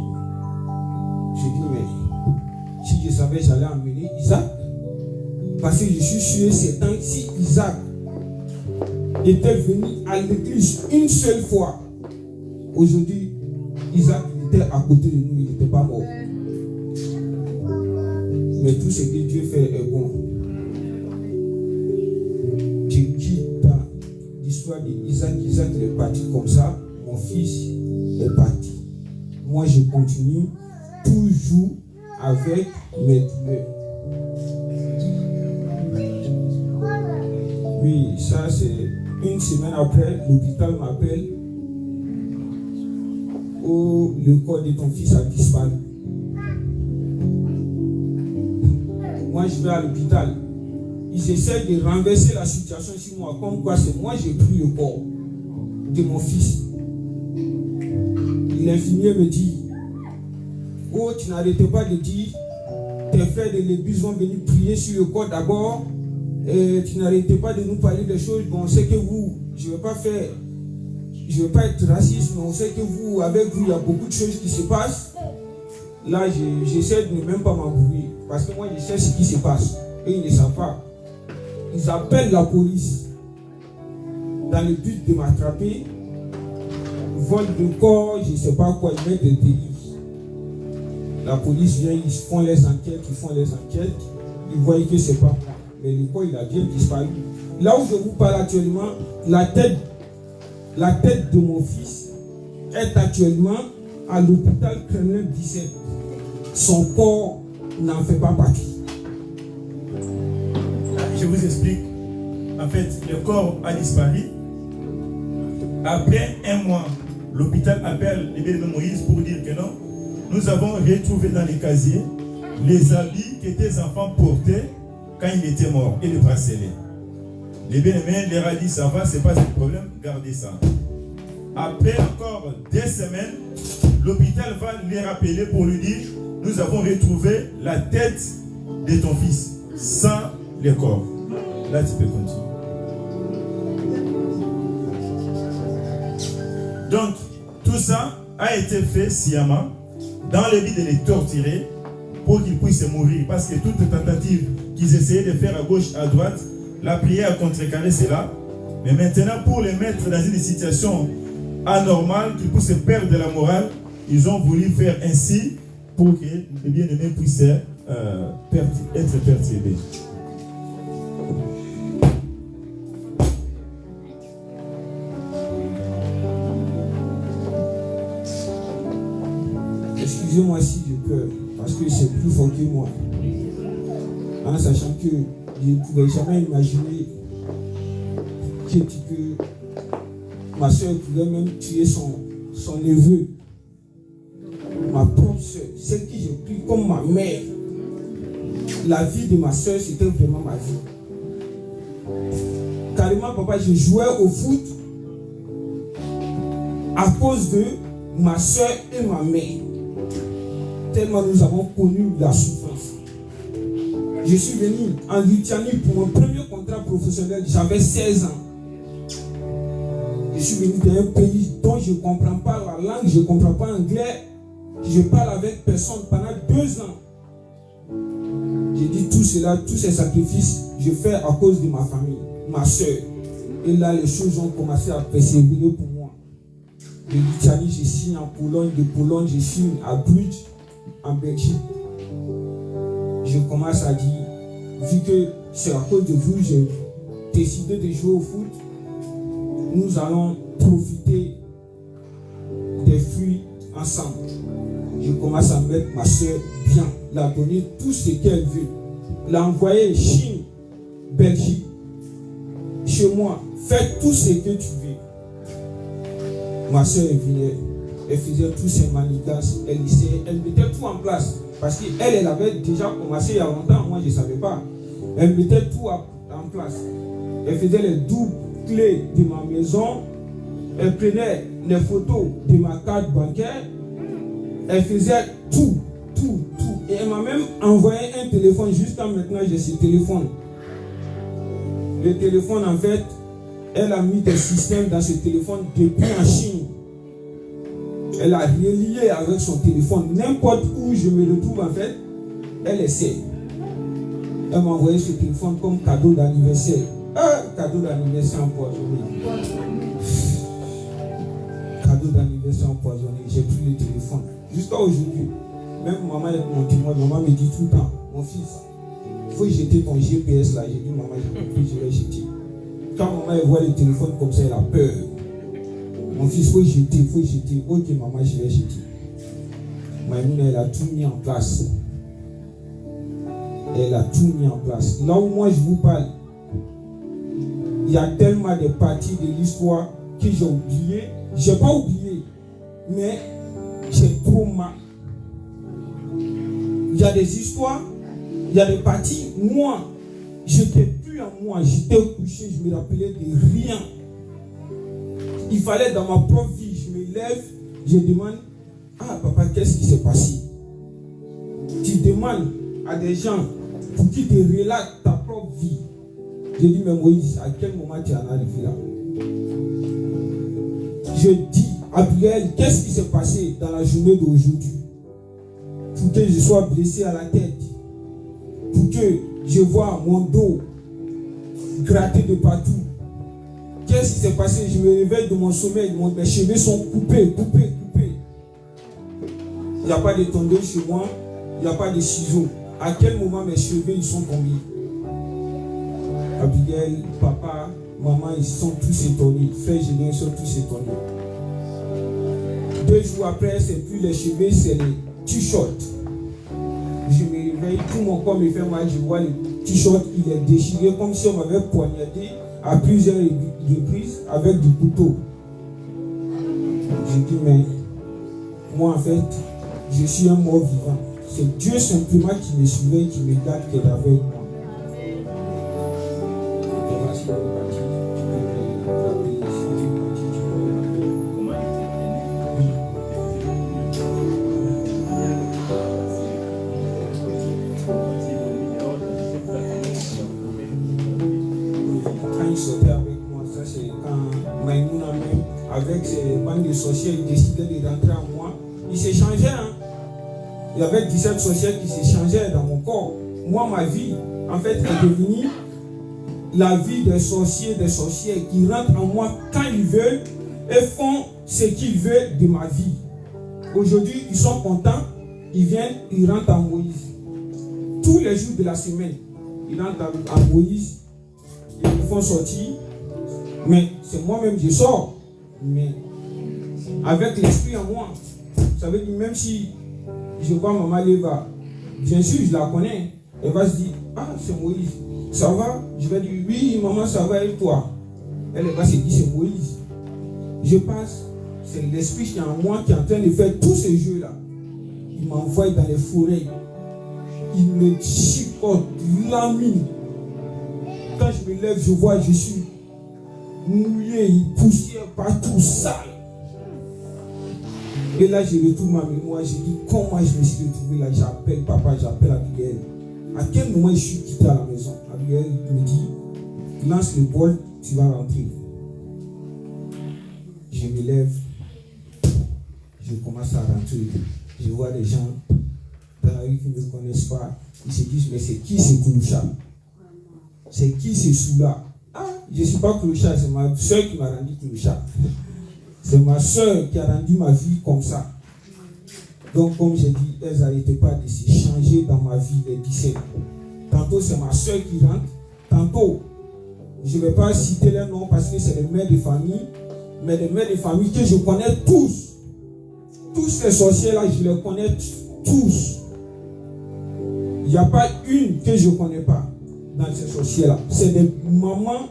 S4: Je dis, mais si je savais, j'allais emmener Isaac. Parce que je suis sûr, c'est tant si Isaac était venu à l'église une seule fois, aujourd'hui, Isaac était à côté de nous, il n'était pas mort. Mais tout ce que Dieu fait est bon. Je quitte l'histoire d'Isaac. Isaac est parti comme ça, mon fils est parti. Moi, je continue toujours avec mes douleurs. Oui, ça c'est une semaine après, l'hôpital m'appelle. Oh, le corps de ton fils a disparu. Moi je vais à l'hôpital. Ils essaient de renverser la situation sur moi, comme quoi c'est moi j'ai pris le corps de mon fils. L'infirmier me dit, oh, tu n'arrêtais pas de dire, tes frères de l'église vont venir prier sur le corps d'abord. Et tu n'arrêtais pas de nous parler des choses. Bon, on sait que vous, je ne veux pas être raciste, mais on sait que vous, avec vous, il y a beaucoup de choses qui se passent. Là, j'essaie de ne même pas m'embrouiller. Parce que moi, je sais ce qui se passe. Et ils ne savent pas. Ils appellent la police dans le but de m'attraper. Vol de corps, je ne sais pas quoi, ils mettent des délits. La police vient, ils font les enquêtes. Ils voient que ce n'est pas moi. Mais le corps, il a bien disparu. Là où je vous parle actuellement, la tête de mon fils est actuellement à l'hôpital Kremlin-Bicêtre. Son corps n'en fait pas partie.
S3: Je vous explique. En fait, le corps a disparu. Après un mois, l'hôpital appelle les bébés de Moïse pour dire que non, nous avons retrouvé dans les casiers les habits que tes enfants portaient quand il était mort et le bracelet. Les bien-aimés leur a dit, ça va, c'est pas un problème, gardez ça. Après encore 2 semaines, l'hôpital va les rappeler pour lui dire, nous avons retrouvé la tête de ton fils sans le corps. Là, tu peux continuer. Donc, tout ça a été fait sciemment dans le but de les torturer pour qu'ils puissent mourir. Parce que toute tentative qu'ils essayaient de faire à gauche, à droite, la prière a contrecarré cela. Mais maintenant, pour les mettre dans une situation anormale, qu'ils puissent perdre de la morale, ils ont voulu faire ainsi pour que les bien-aimés puissent être perturbés.
S4: Excusez-moi si je pleure, parce que c'est plus fort que moi. En sachant que je ne pouvais jamais imaginer que ma soeur pouvait même tuer son neveu. Ma propre soeur, celle qui j'ai pris comme ma mère. La vie de ma soeur, c'était vraiment ma vie. Carrément, papa, je jouais au foot à cause de ma soeur et ma mère. Tellement nous avons connu la souffrance. Je suis venu en Lituanie pour mon premier contrat professionnel. J'avais 16 ans. Je suis venu d'un pays dont je ne comprends pas la langue, je ne comprends pas l'anglais. Je parle avec personne pendant 2 ans. J'ai dit tout cela, tous ces sacrifices, je fais à cause de ma famille, ma soeur. Et là, les choses ont commencé à persévérer pour moi. De Lituanie, je signe en Pologne. De Pologne, je signe à Bruges, en Belgique. je commence à dire, vu que c'est à cause de vous, j'ai décidé de jouer au foot, nous allons profiter des fruits ensemble. Je commence à mettre ma soeur bien, la donner tout ce qu'elle veut, l'envoyer Chine, Belgique, chez moi, fais tout ce que tu veux. Ma soeur venait, elle faisait tous ses manigas, elle mettait tout en place. Parce qu'elle avait déjà commencé il y a longtemps, moi je ne savais pas. Elle mettait tout en place. Elle faisait les doubles clés de ma maison. Elle prenait les photos de ma carte bancaire. Elle faisait tout. Et elle m'a même envoyé un téléphone. Jusqu'à maintenant, j'ai ce téléphone. Le téléphone, en fait, elle a mis des systèmes dans ce téléphone depuis en Chine. Elle a relié avec son téléphone. N'importe où je me retrouve, en fait, elle essaie. Elle m'a envoyé ce téléphone comme cadeau d'anniversaire. Cadeau d'anniversaire empoisonné. Cadeau d'anniversaire empoisonné. J'ai pris le téléphone. Jusqu'à aujourd'hui. Même maman est mon témoin. Maman me dit tout le temps, mon fils, il faut jeter ton GPS là. J'ai dit, maman, je vais jeter. Quand maman voit le téléphone comme ça, elle a peur. Mon fils, il faut jeter. Ok, maman, je vais jeter. Maïmouna, elle a tout mis en place. Elle a tout mis en place. Là où moi je vous parle, il y a tellement de parties de l'histoire que j'ai oublié. Je n'ai pas oublié, mais j'ai trop mal. Il y a des histoires, il y a des parties. Moi, je n'étais plus en moi. J'étais couché, je me rappelais de rien. Il fallait dans ma propre vie, je me lève, je demande, papa, qu'est-ce qui s'est passé? Tu demandes à des gens pour qu'ils te relatent ta propre vie. Je dis, mais Moïse, à quel moment tu en es arrivé là? Je dis, Abigail, qu'est-ce qui s'est passé dans la journée d'aujourd'hui? Pour que je sois blessé à la tête, pour que je vois mon dos gratté de partout. Qu'est-ce qui s'est passé? Je me réveille de mon sommeil, mes cheveux sont coupés. Il n'y a pas de tondeuse chez moi, il n'y a pas de ciseaux. À quel moment mes cheveux ils sont tombés? Abigail, papa, maman, ils sont tous étonnés. Frère Julien, ils sont tous étonnés. 2 jours après, c'est plus les cheveux, c'est les t-shirts. Je me réveille, tout mon corps me fait mal. Je vois le t-shirt, il est déchiré comme si on m'avait poignardé à plusieurs reprises avec du couteau. Je dis, mais moi en fait, je suis un mort vivant. C'est Dieu simplement qui me surveille, qui me garde, qui est avec moi. Quand il sortait avec moi, ça c'est quand Maïmouna même, avec ses bandes de sorcières, il décidait de rentrer en moi. Il s'échangeait, Il y avait 17 sorcières qui s'échangeaient dans mon corps. Moi, ma vie, en fait, est devenue la vie des sorciers, des sorcières qui rentrent en moi quand ils veulent et font ce qu'ils veulent de ma vie. Aujourd'hui, ils sont contents, ils viennent, ils rentrent en Moïse. Tous les jours de la semaine, ils rentrent en Moïse, ils me font sortir, mais c'est moi-même qui sors. Mais avec l'esprit en moi, ça veut dire même si je vois maman Léva, bien sûr je la connais, elle va se dire, c'est Moïse, ça va? Je vais dire, oui maman, ça va, et toi? Elle va se dire, c'est Moïse. Je passe, c'est l'esprit qui est en moi qui est en train de faire tous ces jeux-là. Il m'envoie dans les forêts, il me chicote, lamine. Quand je me lève, je vois, je suis mouillé, poussière partout, sale. Et là, je retrouve ma mémoire, je dis, comment je me suis retrouvé là? J'appelle papa, j'appelle Abigail. À quel moment je suis quitté à la maison? Abigail me dit, lance le bol, tu vas rentrer. Je me lève, je commence à rentrer. Je vois des gens dans la rue qui ne me connaissent pas. Ils se disent, mais c'est qui ce Kouloucha? C'est qui ce sous-là? Je ne suis pas Kouloucha, c'est ma soeur qui m'a rendu Kouloucha. C'est ma soeur qui a rendu ma vie comme ça. Donc, comme j'ai dit, elles n'arrêtaient pas de se changer dans ma vie, les 17. Tantôt, c'est ma soeur qui rentre. Tantôt, je ne vais pas citer les noms parce que c'est les mères de famille. Mais les mères de famille que je connais tous. Tous les sorciers là, je les connais tous. Il n'y a pas une que je ne connais pas dans ces sorciers là. C'est des mamans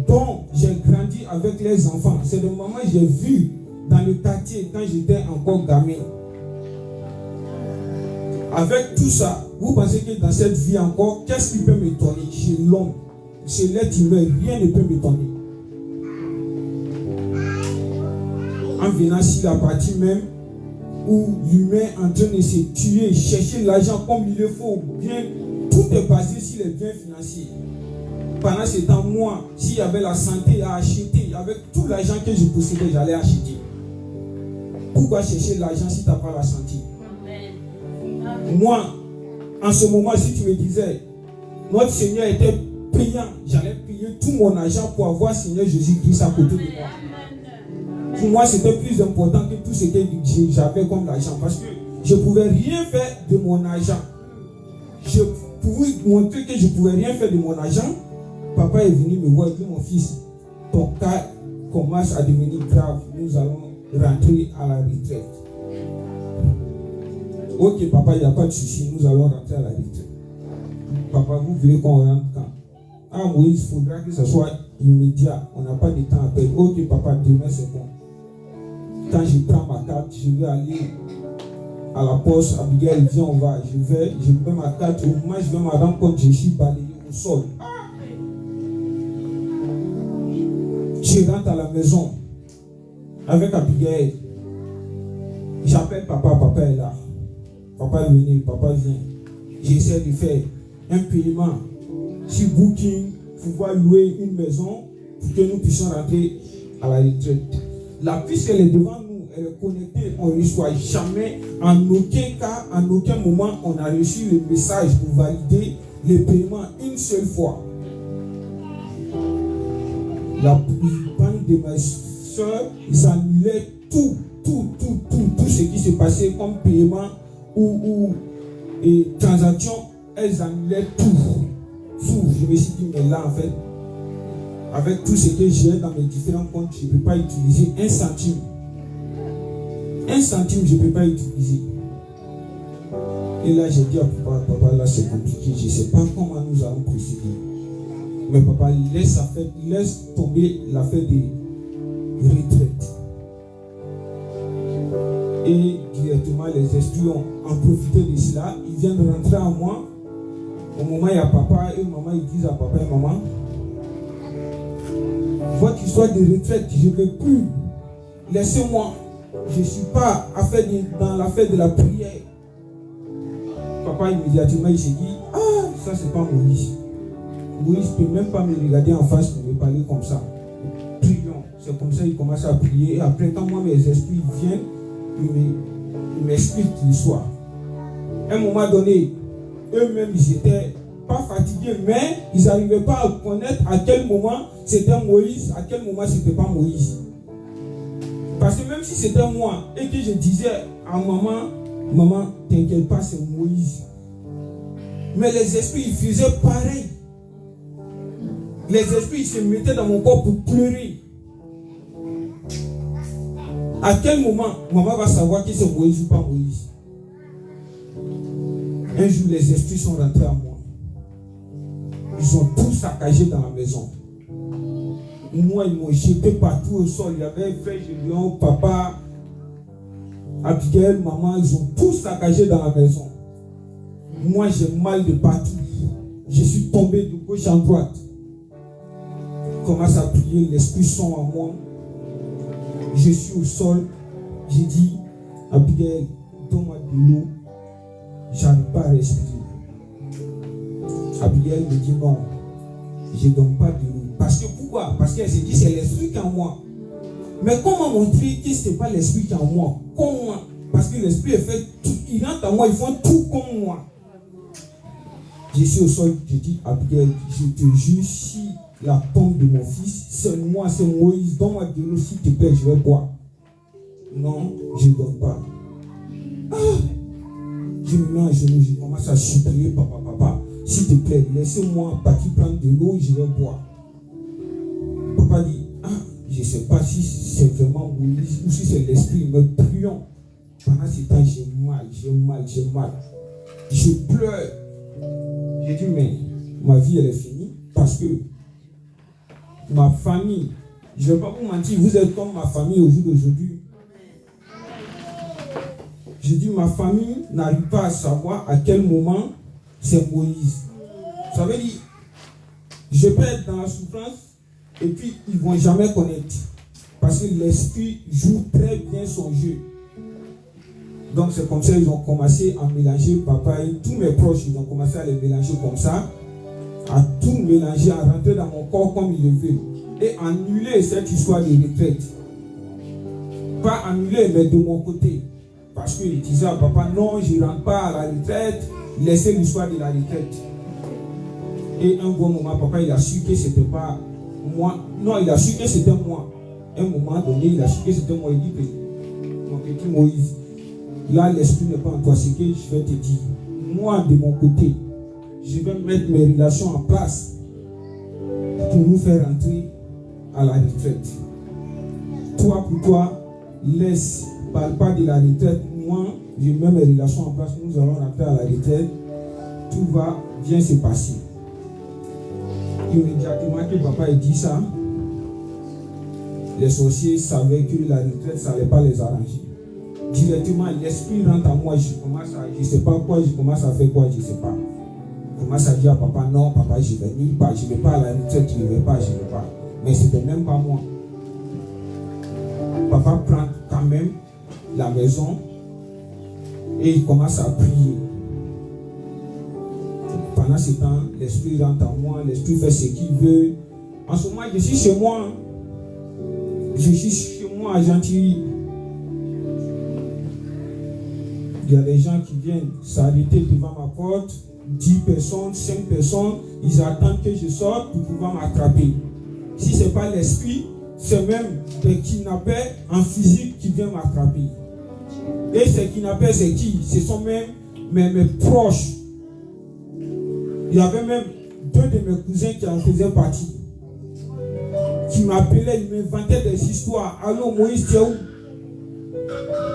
S4: dont j'ai grandi avec les enfants. C'est des mamans que j'ai vues dans le quartier quand j'étais encore gamin. Avec tout ça, vous pensez que dans cette vie encore, qu'est-ce qui peut m'étonner chez l'homme, chez l'être humain, rien ne peut m'étonner. En venant sur la partie même où l'humain est en train de se tuer, chercher l'argent comme il le faut, bien, tout est basé sur les biens financiers. Pendant ce temps, moi, s'il y avait la santé à acheter, avec tout l'argent que je possédais, j'allais acheter. Pourquoi chercher l'argent si tu n'as pas la santé? Moi, en ce moment, si tu me disais, notre Seigneur était payant, j'allais payer tout mon argent pour avoir Seigneur Jésus-Christ à côté de moi. Pour moi, c'était plus important que tout ce que j'avais comme l'argent. Parce que je ne pouvais rien faire de mon argent. Je pouvais montrer que je ne pouvais rien faire de mon argent. Papa est venu me voir et dit, mon fils, ton cas commence à devenir grave. Nous allons rentrer à la retraite. Ok, papa, il n'y a pas de souci, nous allons rentrer à la retraite. Papa, vous voulez qu'on rentre quand? Ah, Moïse, il faudra que ce soit immédiat. On n'a pas de temps à perdre. Ok, papa, demain c'est bon. Quand je prends ma carte, je vais aller à la poste. Abigail, viens, on va. Je mets ma carte. Au moment où je vais me rendre compte, je suis balayé au sol. Je rentre à la maison avec Abigail. J'appelle papa, papa est là. Papa est venu, papa vient. J'essaie de faire un paiement sur Booking, pouvoir louer une maison pour que nous puissions rentrer à la retraite. La puce, elle est devant nous, elle est connectée, on ne reçoit jamais, en aucun cas, en aucun moment, on a reçu le message pour valider le paiement une seule fois. La banque de ma soeur, ils annulaient tout ce qui se passait comme paiement ou transaction, elles annulaient tout. Je me suis dit, mais là en fait, avec tout ce que j'ai dans mes différents comptes, je ne peux pas utiliser un centime. Un centime, je ne peux pas utiliser. Et là, j'ai dit à papa, là c'est compliqué, je ne sais pas comment nous allons procéder. Mais papa, laisse tomber l'affaire de retraite. Et directement, les esprits ont profité de cela. Ils viennent rentrer en moi. Au moment où il y a papa et maman, ils disent à papa et maman, votre histoire de retraite, je ne veux plus. Laissez-moi. Je ne suis pas dans l'affaire de la prière. Papa immédiatement, il s'est dit, ah, ça c'est pas Moïse. Moïse ne peut même pas me regarder en face pour me parler comme ça. Prions. C'est comme ça qu'il commence à prier. Et après, quand moi, mes esprits viennent, ils m'expliquent l'histoire. À un moment donné, eux-mêmes, ils n'étaient pas fatigués, mais ils n'arrivaient pas à connaître à quel moment c'était Moïse, à quel moment c'était pas Moïse. Parce que même si c'était moi et que je disais à maman, t'inquiète pas, c'est Moïse. Mais les esprits, ils faisaient pareil. Les esprits, ils se mettaient dans mon corps pour pleurer. À quel moment maman va savoir que c'est Moïse ou pas Moïse? Un jour, les esprits sont rentrés à moi. Ils ont tout saccagé dans la maison. Moi, ils m'ont jeté partout au sol. Il y avait frère Gélion, papa, Abigail, maman. Ils ont tout saccagé dans la maison. Moi, j'ai mal de partout. Je suis tombé de gauche en droite. Je commence à prier. Les esprits sont en moi. Je suis au sol. J'ai dit, Abigail, donne-moi de l'eau. J'arrive pas à respirer. Abigail me dit non, je ne donne pas de l'eau. Parce que pourquoi? Parce qu'elle s'est dit c'est l'esprit qui est en moi. Mais comment montrer que ce n'est pas l'esprit qui est en moi? Comment? Parce que l'esprit est fait tout, il rentre en moi, ils font tout comme moi. Je suis au sol, je dis Abigail, je te jure, si la tombe de mon fils, c'est moi, c'est Moïse, donne-moi de l'eau, s'il te plaît, je vais boire. Non, je ne donne pas. Je me mets à genoux, je commence à supplier, papa, s'il te plaît, laissez-moi partir prendre de l'eau, je vais boire. Papa dit, je ne sais pas si c'est vraiment Moïse ou si c'est l'esprit, mais prions. Pendant ce temps, j'ai mal. Je pleure. J'ai dit, mais ma vie, elle est finie parce que ma famille, je ne vais pas vous mentir, vous êtes comme ma famille au jour d'aujourd'hui. J'ai dit, ma famille n'arrive pas à savoir à quel moment c'est Moïse. Ça veut dire, je peux être dans la souffrance et puis ils ne vont jamais connaître. Parce que l'esprit joue très bien son jeu. Donc c'est comme ça qu'ils ont commencé à mélanger papa et tous mes proches, ils ont commencé à les mélanger comme ça, à tout mélanger, à rentrer dans mon corps comme ils le veulent. Et annuler cette histoire de retraite. Pas annuler, mais de mon côté. Parce qu'ils disaient à papa, non, je ne rentre pas à la retraite, laissez l'histoire de la retraite. Et un bon moment, papa, il a su que c'était pas moi. Non, il a su que c'était moi. Un moment donné, il a su que c'était moi. Il dit que mon petit Moïse, là, l'esprit n'est pas en toi. C'est que je vais te dire, moi, de mon côté, je vais mettre mes relations en place pour nous faire entrer à la retraite. Toi, pour toi, laisse, parle pas de la retraite. Moi, je mets mes relations en place. Nous allons rentrer à la retraite. Tout va bien se passer. Immédiatement que papa a dit ça, les sorciers savaient que la retraite, ça n'allait pas les arranger. Directement, l'esprit rentre en moi, je ne sais pas quoi, je commence à faire quoi, je ne sais pas. Je commence à dire à papa, non, papa, je ne vais nulle part, je ne vais pas à la retraite, je ne vais pas. Mais ce n'était même pas moi. Papa prend quand même la maison et il commence à prier. Pendant ce temps, l'esprit rentre en moi, l'esprit fait ce qu'il veut. En ce moment, je suis chez moi. Je suis chez moi à Gentilly. Il y a des gens qui viennent s'arrêter devant ma porte, 10 personnes, 5 personnes, ils attendent que je sorte pour pouvoir m'attraper. Si ce n'est pas l'esprit, c'est même des kidnappeurs en physique qui viennent m'attraper. Et ces kidnappeurs, c'est qui? Ce sont même mes proches. Il y avait même 2 de mes cousins qui en faisaient partie. Qui m'appelaient, ils m'inventaient des histoires. Allô Moïse, tu es où?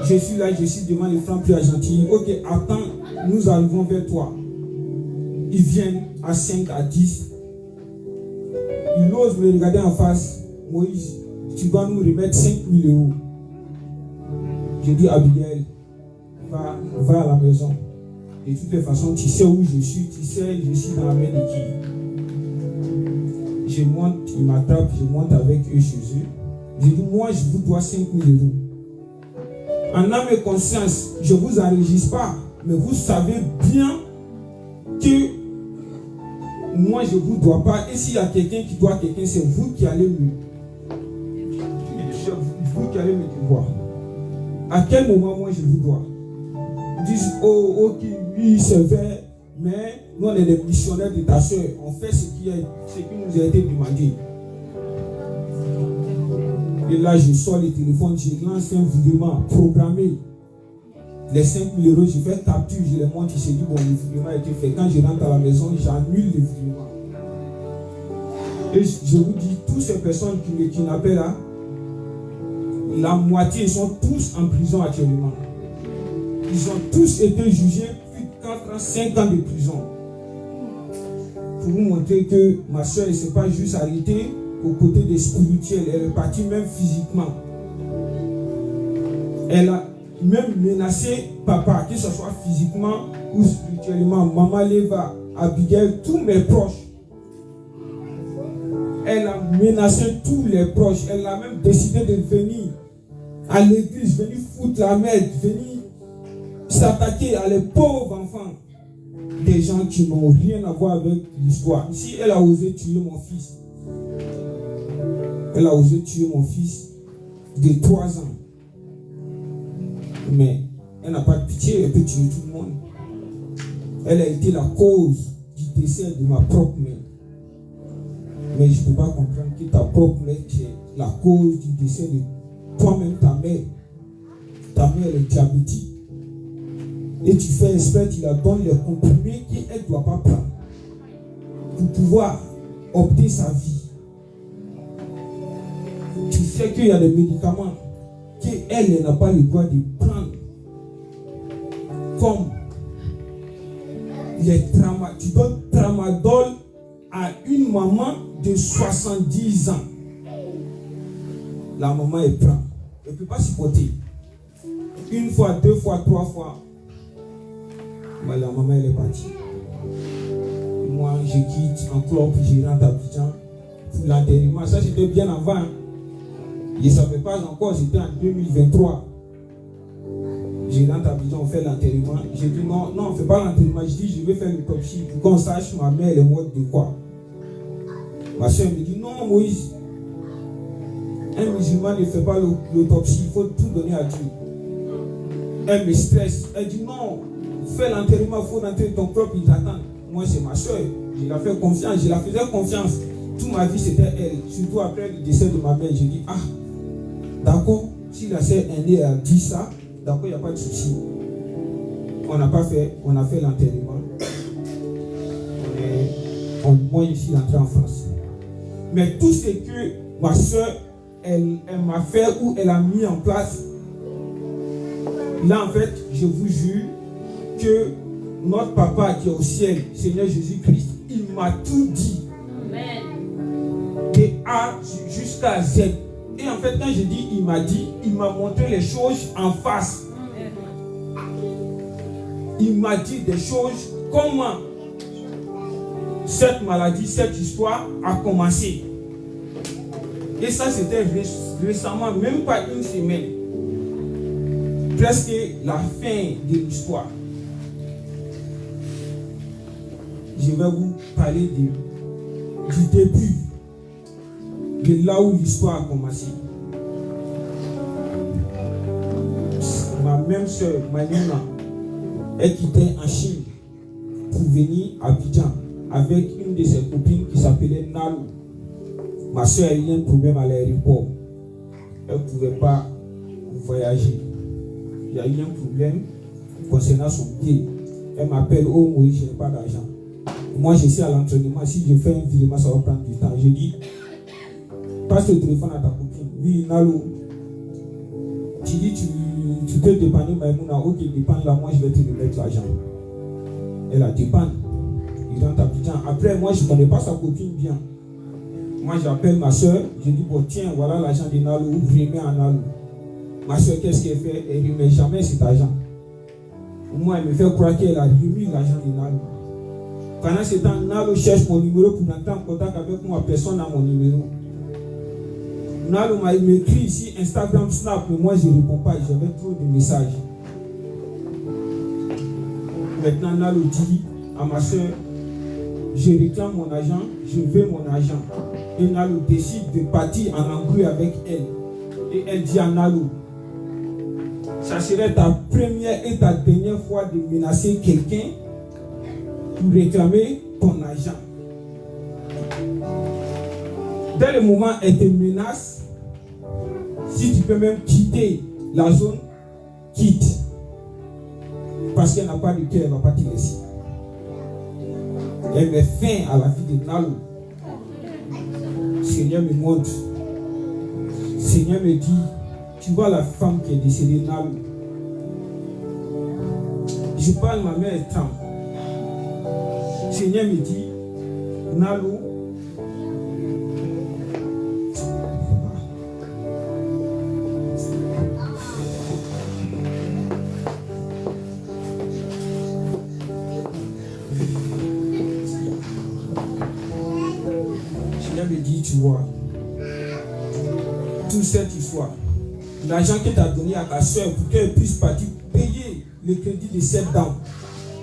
S4: Je suis là, je suis devant les francs plus Gentilly. Ok, attends, nous arrivons vers toi. Ils viennent à 5, à 10. Ils osent me regarder en face. Moïse, tu dois nous remettre 5 000 €. Je dis à Abigail, va à la maison. De toutes les façons, tu sais où je suis, tu sais, je suis dans la main de qui. Je monte, ils m'attrapent, je monte avec eux chez eux. Je dis, moi, je vous dois 5 000 €. En âme et conscience, je ne vous enregistre pas, mais vous savez bien que moi, je ne vous dois pas. Et s'il y a quelqu'un qui doit quelqu'un, c'est vous qui allez vous qui allez me devoir. À quel moment, moi, je vous dois? Ils disent, oh, oui, c'est vrai, mais nous, on est des missionnaires de ta soeur. On fait ce qui nous a été demandé. Et là, je sors le téléphone, je lance un virement programmé. Les 5 000 €, je fais capture, je les monte, je dis, bon, le virement a été fait. Quand je rentre à la maison, j'annule le virement. Et je vous dis, toutes ces personnes qui m'appellent là, la moitié, ils sont tous en prison actuellement. Ils ont tous été jugés, plus de 4 ans, 5 ans de prison. Pour vous montrer que ma soeur ne s'est pas juste arrêtée au côté des spirituels, elle est partie même physiquement. Elle a même menacé papa, que ce soit physiquement ou spirituellement. Maman Leva, Abigail, tous mes proches. Elle a menacé tous les proches. Elle a même décidé de venir à l'église, venir foutre la merde, venir s'attaquer à les pauvres enfants. Des gens qui n'ont rien à voir avec l'histoire. Si elle a osé tuer mon fils, elle a osé tuer mon fils de 3 ans. Mais elle n'a pas de pitié, elle peut tuer tout le monde. Elle a été la cause du décès de ma propre mère. Mais je ne peux pas comprendre que ta propre mère est la cause du décès de toi-même, ta mère. Ta mère est diabétique.
S5: et tu fais exprès, tu la donnes les comprimés qu'elle ne doit pas prendre pour pouvoir opter sa vie. Tu sais qu'il y a des médicaments qu'elle n'a pas le droit de prendre, comme les tramadol. Tu donnes tramadol à une maman de 70 ans. La maman, elle prend. Elle ne peut pas supporter. Une fois, deux fois, trois fois. Mais la maman, elle est partie. Moi, je quitte en club, je rentre à Abidjan pour l'enterrement. Ça, c'était bien avant. Je ne savais pas encore, c'était en 2023. Je rentre à Abidjan, on fait l'enterrement. J'ai dit non, on ne fait pas l'enterrement. Je dis, je vais faire l'autopsie pour qu'on sache ma mère elle est morte de quoi. Ma soeur me dit, non, Moïse, un musulman ne fait pas l'autopsie, il faut tout donner à Dieu. Elle me stresse. Elle dit, non, fais l'enterrement, il faut rentrer ton propre, ils t'attendent. Moi, c'est ma soeur. Je la fais confiance, je la faisais confiance. Toute ma vie, c'était elle. Surtout après le décès de ma mère, j'ai dit, ah, d'accord, si la sœur aînée a dit ça, d'accord, il n'y a pas de souci. On n'a pas fait, on a fait l'enterrement. Moi, je suis rentré en France. Mais tout ce que ma soeur, elle m'a fait ou elle a mis en place, là, en fait, je vous jure que notre papa qui est au ciel, Seigneur Jésus-Christ, il m'a tout dit. Amen. De A jusqu'à Z. Et en fait, quand je dis il m'a dit, il m'a montré les choses en face. Il m'a dit des choses, comment cette maladie, cette histoire a commencé. Et ça, c'était récemment, même pas une semaine. Presque la fin de l'histoire. Je vais vous parler du début, de là où l'histoire a commencé. Ma même soeur, Manina, elle quittait en Chine pour venir à Abidjan avec une de ses copines qui s'appelait Nalo. Ma soeur a eu un problème à l'aéroport. Elle ne pouvait pas voyager. Il y a eu un problème concernant son pied. Elle m'appelle, oh Moïse, je n'ai pas d'argent. Moi, je suis à l'entraînement. Si je fais un virement, ça va prendre du temps. Je dis, passe le téléphone à ta copine. Oui, Nalo. Tu dis, tu peux dépanner Maïmouna. Ok, dépanne là, moi, je vais te remettre l'argent. Elle a dépanne. Il rentre à Abidjan. Après, moi, je ne connais pas sa copine bien. Moi, j'appelle ma soeur. Je dis, bon, tiens, voilà l'argent de Nalo. Remets à Nalo. Ma soeur, qu'est-ce qu'elle fait? Elle ne remet jamais cet argent. Moi, elle me fait croire qu'elle a remis l'argent de Nalo. Pendant ce temps, Nalo cherche mon numéro pour entrer en contact avec moi. Personne n'a mon numéro. Nalo m'écrit ici Instagram, Snap, mais moi je ne réponds pas. J'avais trop de messages. Maintenant, Nalo dit à ma soeur, je réclame mon argent, je veux mon argent. Et Nalo décide de partir en embrouille avec elle. Et elle dit à Nalo, ça serait ta première et ta dernière fois de menacer quelqu'un pour réclamer ton argent. Dès le moment où elle te menace, si tu peux même quitter la zone, quitte. Parce qu'elle n'a pas de cœur, elle ne va pas te laisser. Elle met fin à la vie de Nalo. Seigneur me montre. Seigneur me dit, tu vois la femme qui est décédée, Nalo. Je parle, ma mère est tremble. Seigneur me dit, Nalo, Seigneur me dit, tu vois, toute cette histoire, l'argent que tu as donné à ta soeur pour qu'elle puisse partir payer le crédit de cette dame.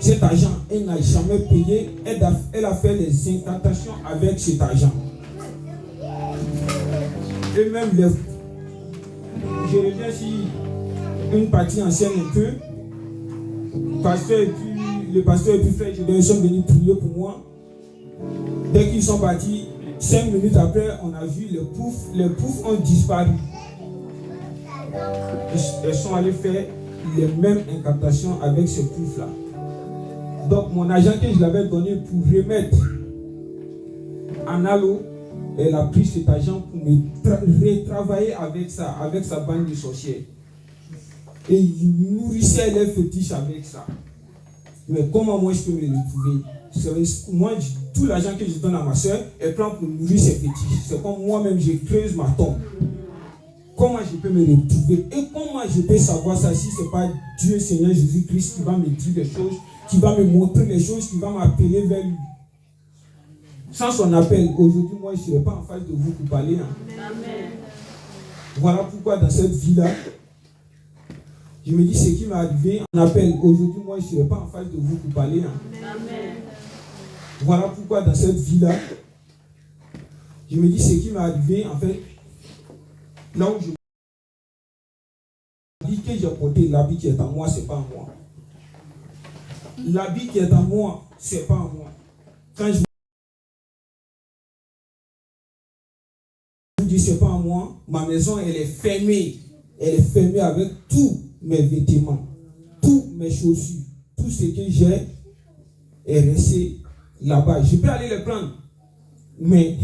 S5: Cet argent, elle n'a jamais payé. Elle a fait les incantations avec cet argent. Et même je reviens si une partie ancienne un peu. Le pasteur et puis frère, ils sont venus prier pour moi. Dès qu'ils sont partis, 5 minutes après, on a vu les poufs ont disparu. Elles sont allées faire les mêmes incantations avec ce pouf-là. Donc mon agent que je l'avais donné pour remettre en halo, elle a pris cet agent pour me retravailler avec ça, avec sa bande de sorcières. Et il nourrissait les fétiches avec ça. Mais comment moi je peux me retrouver? Moi, tout l'argent que je donne à ma soeur, elle prend pour nourrir ses fétiches. C'est comme moi-même, je creuse ma tombe. Comment je peux me retrouver? Et comment je peux savoir ça si ce n'est pas Dieu Seigneur Jésus-Christ qui va me dire des choses, qui va me montrer les choses, qui va m'appeler vers lui? Sans son appel, aujourd'hui, moi, je ne serai pas en face de vous pour parler. Hein. Amen. Voilà pourquoi dans cette vie-là, je me dis ce qui m'est arrivé en appel. Aujourd'hui, moi, je ne serai pas en face de vous pour parler. Hein. Amen. Voilà pourquoi dans cette vie-là, je me dis ce qui m'est arrivé, en fait, là où je dis que j'ai porté, l'habit qui est en moi, ce n'est pas en moi. L'habit qui est en moi, ce n'est pas en moi. Quand je vous dis c'est pas en moi, ma maison elle est fermée. Elle est fermée avec tous mes vêtements, tous mes chaussures, tout ce que j'ai est resté là-bas. Je peux aller les prendre, mais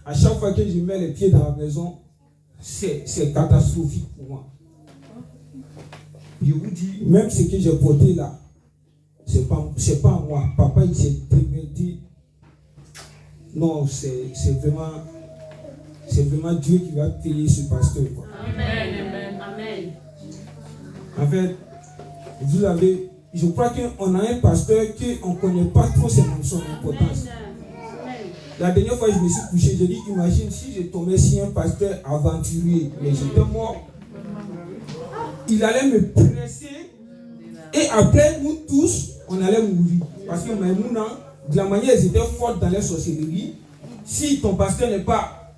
S5: à chaque fois que je mets les pieds dans la maison, c'est catastrophique pour moi. Je vous dis, même ce que j'ai porté là, c'est pas en moi. Papa il s'est dit, non, c'est vraiment Dieu qui va payer ce pasteur. Quoi. Amen. Amen. En fait, vous avez, je crois qu'on a un pasteur qu'on ne connaît pas trop son importance. La dernière fois, je me suis couché, j'ai dit, imagine si je tombais sur un pasteur aventurier, mais j'étais mort. Il allait me presser et après, nous tous, on allait mourir. Parce que Maïmouna, de la manière ils étaient fortes dans les sorcelleries, si ton pasteur n'est pas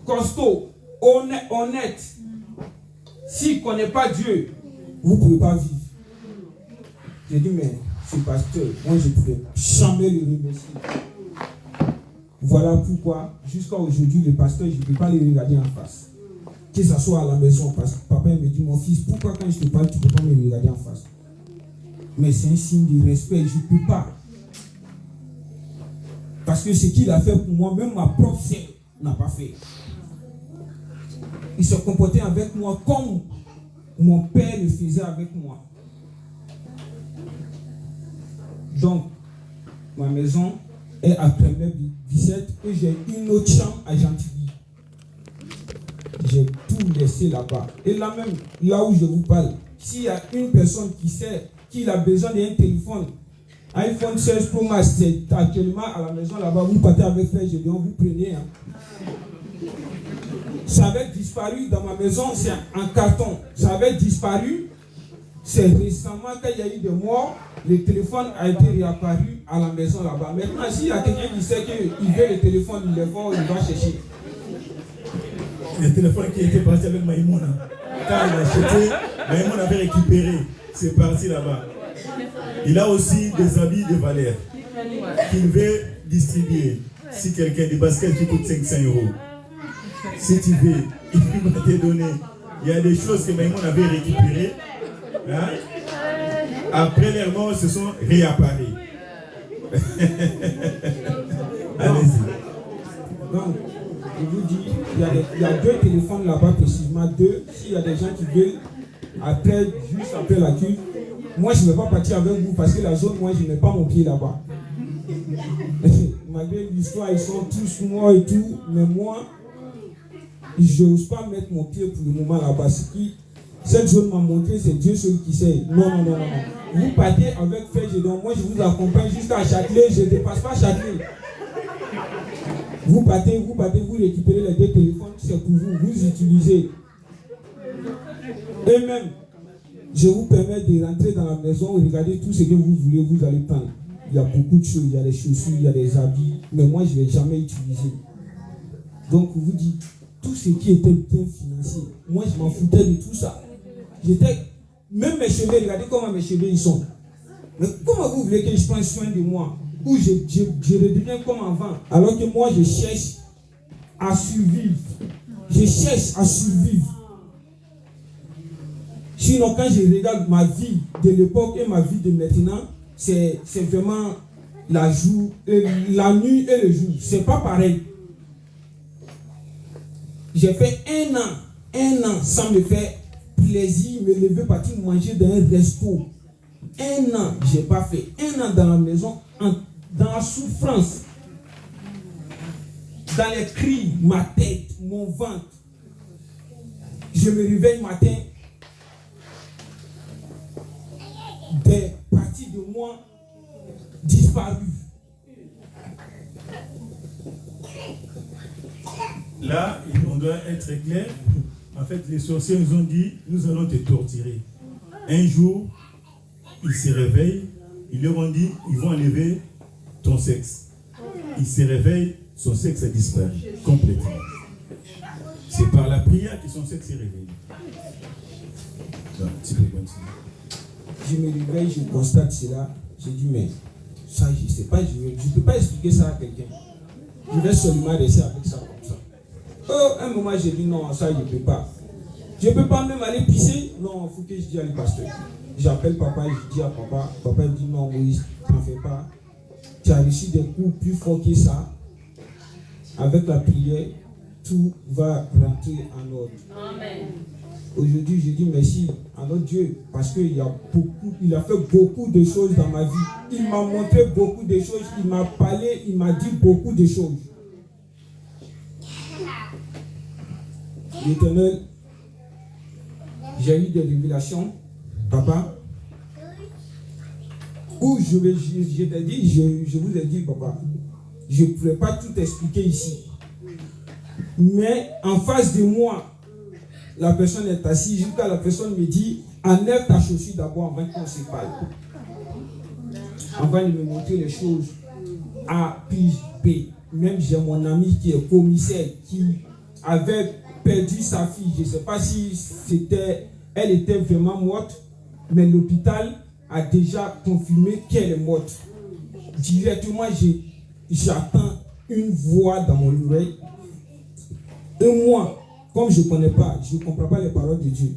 S5: costaud, honnête, s'il ne connaît pas Dieu, vous ne pouvez pas vivre. J'ai dit, mais ce pasteur, moi je ne pouvais jamais le remercier. Voilà pourquoi, jusqu'à aujourd'hui, le pasteur, je ne peux pas le regarder en face. Que ce soit à la maison, parce que papa me dit, mon fils, pourquoi quand je te parle, tu ne peux pas me regarder en face? Mais c'est un signe de respect, je ne peux pas. Parce que ce qu'il a fait pour moi, même ma propre sœur n'a pas fait. Il se comportait avec moi comme mon père le faisait avec moi. Donc, ma maison est à Kremlin 17 et j'ai une autre chambre à Gentilly. J'ai tout laissé là-bas. Et là même, là où je vous parle, s'il y a une personne qui sait qu'il a besoin d'un téléphone, iPhone 16 Pro Max, c'est actuellement à la maison là-bas, vous partez avec Frère Gédéon, vous prenez. Hein. Ça avait disparu dans ma maison, c'est en carton. Ça avait disparu. C'est récemment, quand il y a eu des morts, le téléphone a été réapparu à la maison là-bas. Maintenant, s'il y a quelqu'un qui sait qu'il veut le téléphone, il le voit, il va chercher.
S3: Le téléphone qui était parti avec Maïmouna. Quand il a acheté, Maïmouna avait récupéré. C'est parti là-bas. Il a aussi des habits de valeur qu'il veut distribuer. Si quelqu'un des baskets qui coûtent 500 €. Si tu veux, il va te donner. Il y a des choses que Maïmoun avait récupérées. Hein? Après les morts, se sont réapparus. Allez-y.
S5: Donc, je vous dis, il y a deux téléphones là-bas, précisément deux. S'il y a des gens qui veulent, juste après la cuve, moi je ne vais pas partir avec vous parce que la zone, moi je ne mets pas mon pied là-bas. Malgré l'histoire, ils sont tous morts et tout, mais moi, je n'ose pas mettre mon pied pour le moment là-bas. Cette zone m'a montré, c'est Dieu seul qui sait. Non. Vous partez avec Frère Gédéon, moi je vous accompagne jusqu'à Châtelet, je ne dépasse pas Châtelet. Vous partez, vous récupérez les deux téléphones, c'est pour vous, vous utilisez. Et même, je vous permets de rentrer dans la maison, regardez tout ce que vous voulez, vous allez prendre. Il y a beaucoup de choses, il y a des chaussures, il y a des habits, mais moi je ne vais jamais utiliser. Donc vous dites, tout ce qui était bien financier, moi je m'en foutais de tout ça. Même mes cheveux, regardez comment mes cheveux ils sont. Mais comment vous voulez que je prenne soin de moi? Ou je redeviens comme avant? Alors que moi je cherche à survivre. Je cherche à survivre. Sinon, quand je regarde ma vie de l'époque et ma vie de maintenant, c'est vraiment la nuit et le jour. C'est pas pareil. J'ai fait un an sans me faire plaisir, me lever, partir manger dans un resto. Un an, j'ai pas fait. Un an dans la maison, dans la souffrance, dans les cris, ma tête, mon ventre. Je me réveille matin, des parties de moi disparues.
S3: Là, on doit être clair. En fait, les sorciers nous ont dit, nous allons te torturer. Un jour, ils se réveillent, ils leur ont dit, ils vont enlever ton sexe. Ils se réveillent, son sexe a disparu complètement. C'est par la prière que son sexe s'est réveillé. Donc, tu peux continuer.
S5: Je me réveille, je constate cela. Je dis, mais ça, je ne sais pas, je ne peux pas expliquer ça à quelqu'un. Je vais seulement rester avec ça comme ça. Un moment, j'ai dit, non, ça, je ne peux pas. Je ne peux pas même aller pisser. Non, il faut que je dise à le pasteur. J'appelle papa, je dis à papa. Papa me dit, non, Moïse, t'en fais pas. Tu as reçu des coups plus forts que ça. Avec la prière, tout va rentrer en ordre. Amen. Aujourd'hui, je dis merci à notre Dieu parce qu'il a fait beaucoup de choses dans ma vie. Il m'a montré beaucoup de choses, il m'a parlé, il m'a dit beaucoup de choses. L'Éternel, j'ai eu des révélations, papa, où je t'ai dit, je vous ai dit, papa, je ne pourrais pas tout expliquer ici. Mais en face de moi, la personne est assise, jusqu'à la personne me dit, enlève ta chaussure d'abord avant qu'on se parle. Avant de me montrer les choses A plus B. Même j'ai mon ami qui est commissaire, qui avait perdu sa fille. Je ne sais pas si elle était vraiment morte, mais l'hôpital a déjà confirmé qu'elle est morte. Directement, j'attends une voix dans mon oreille. Et moi, comme je ne connais pas, je ne comprends pas les paroles de Dieu.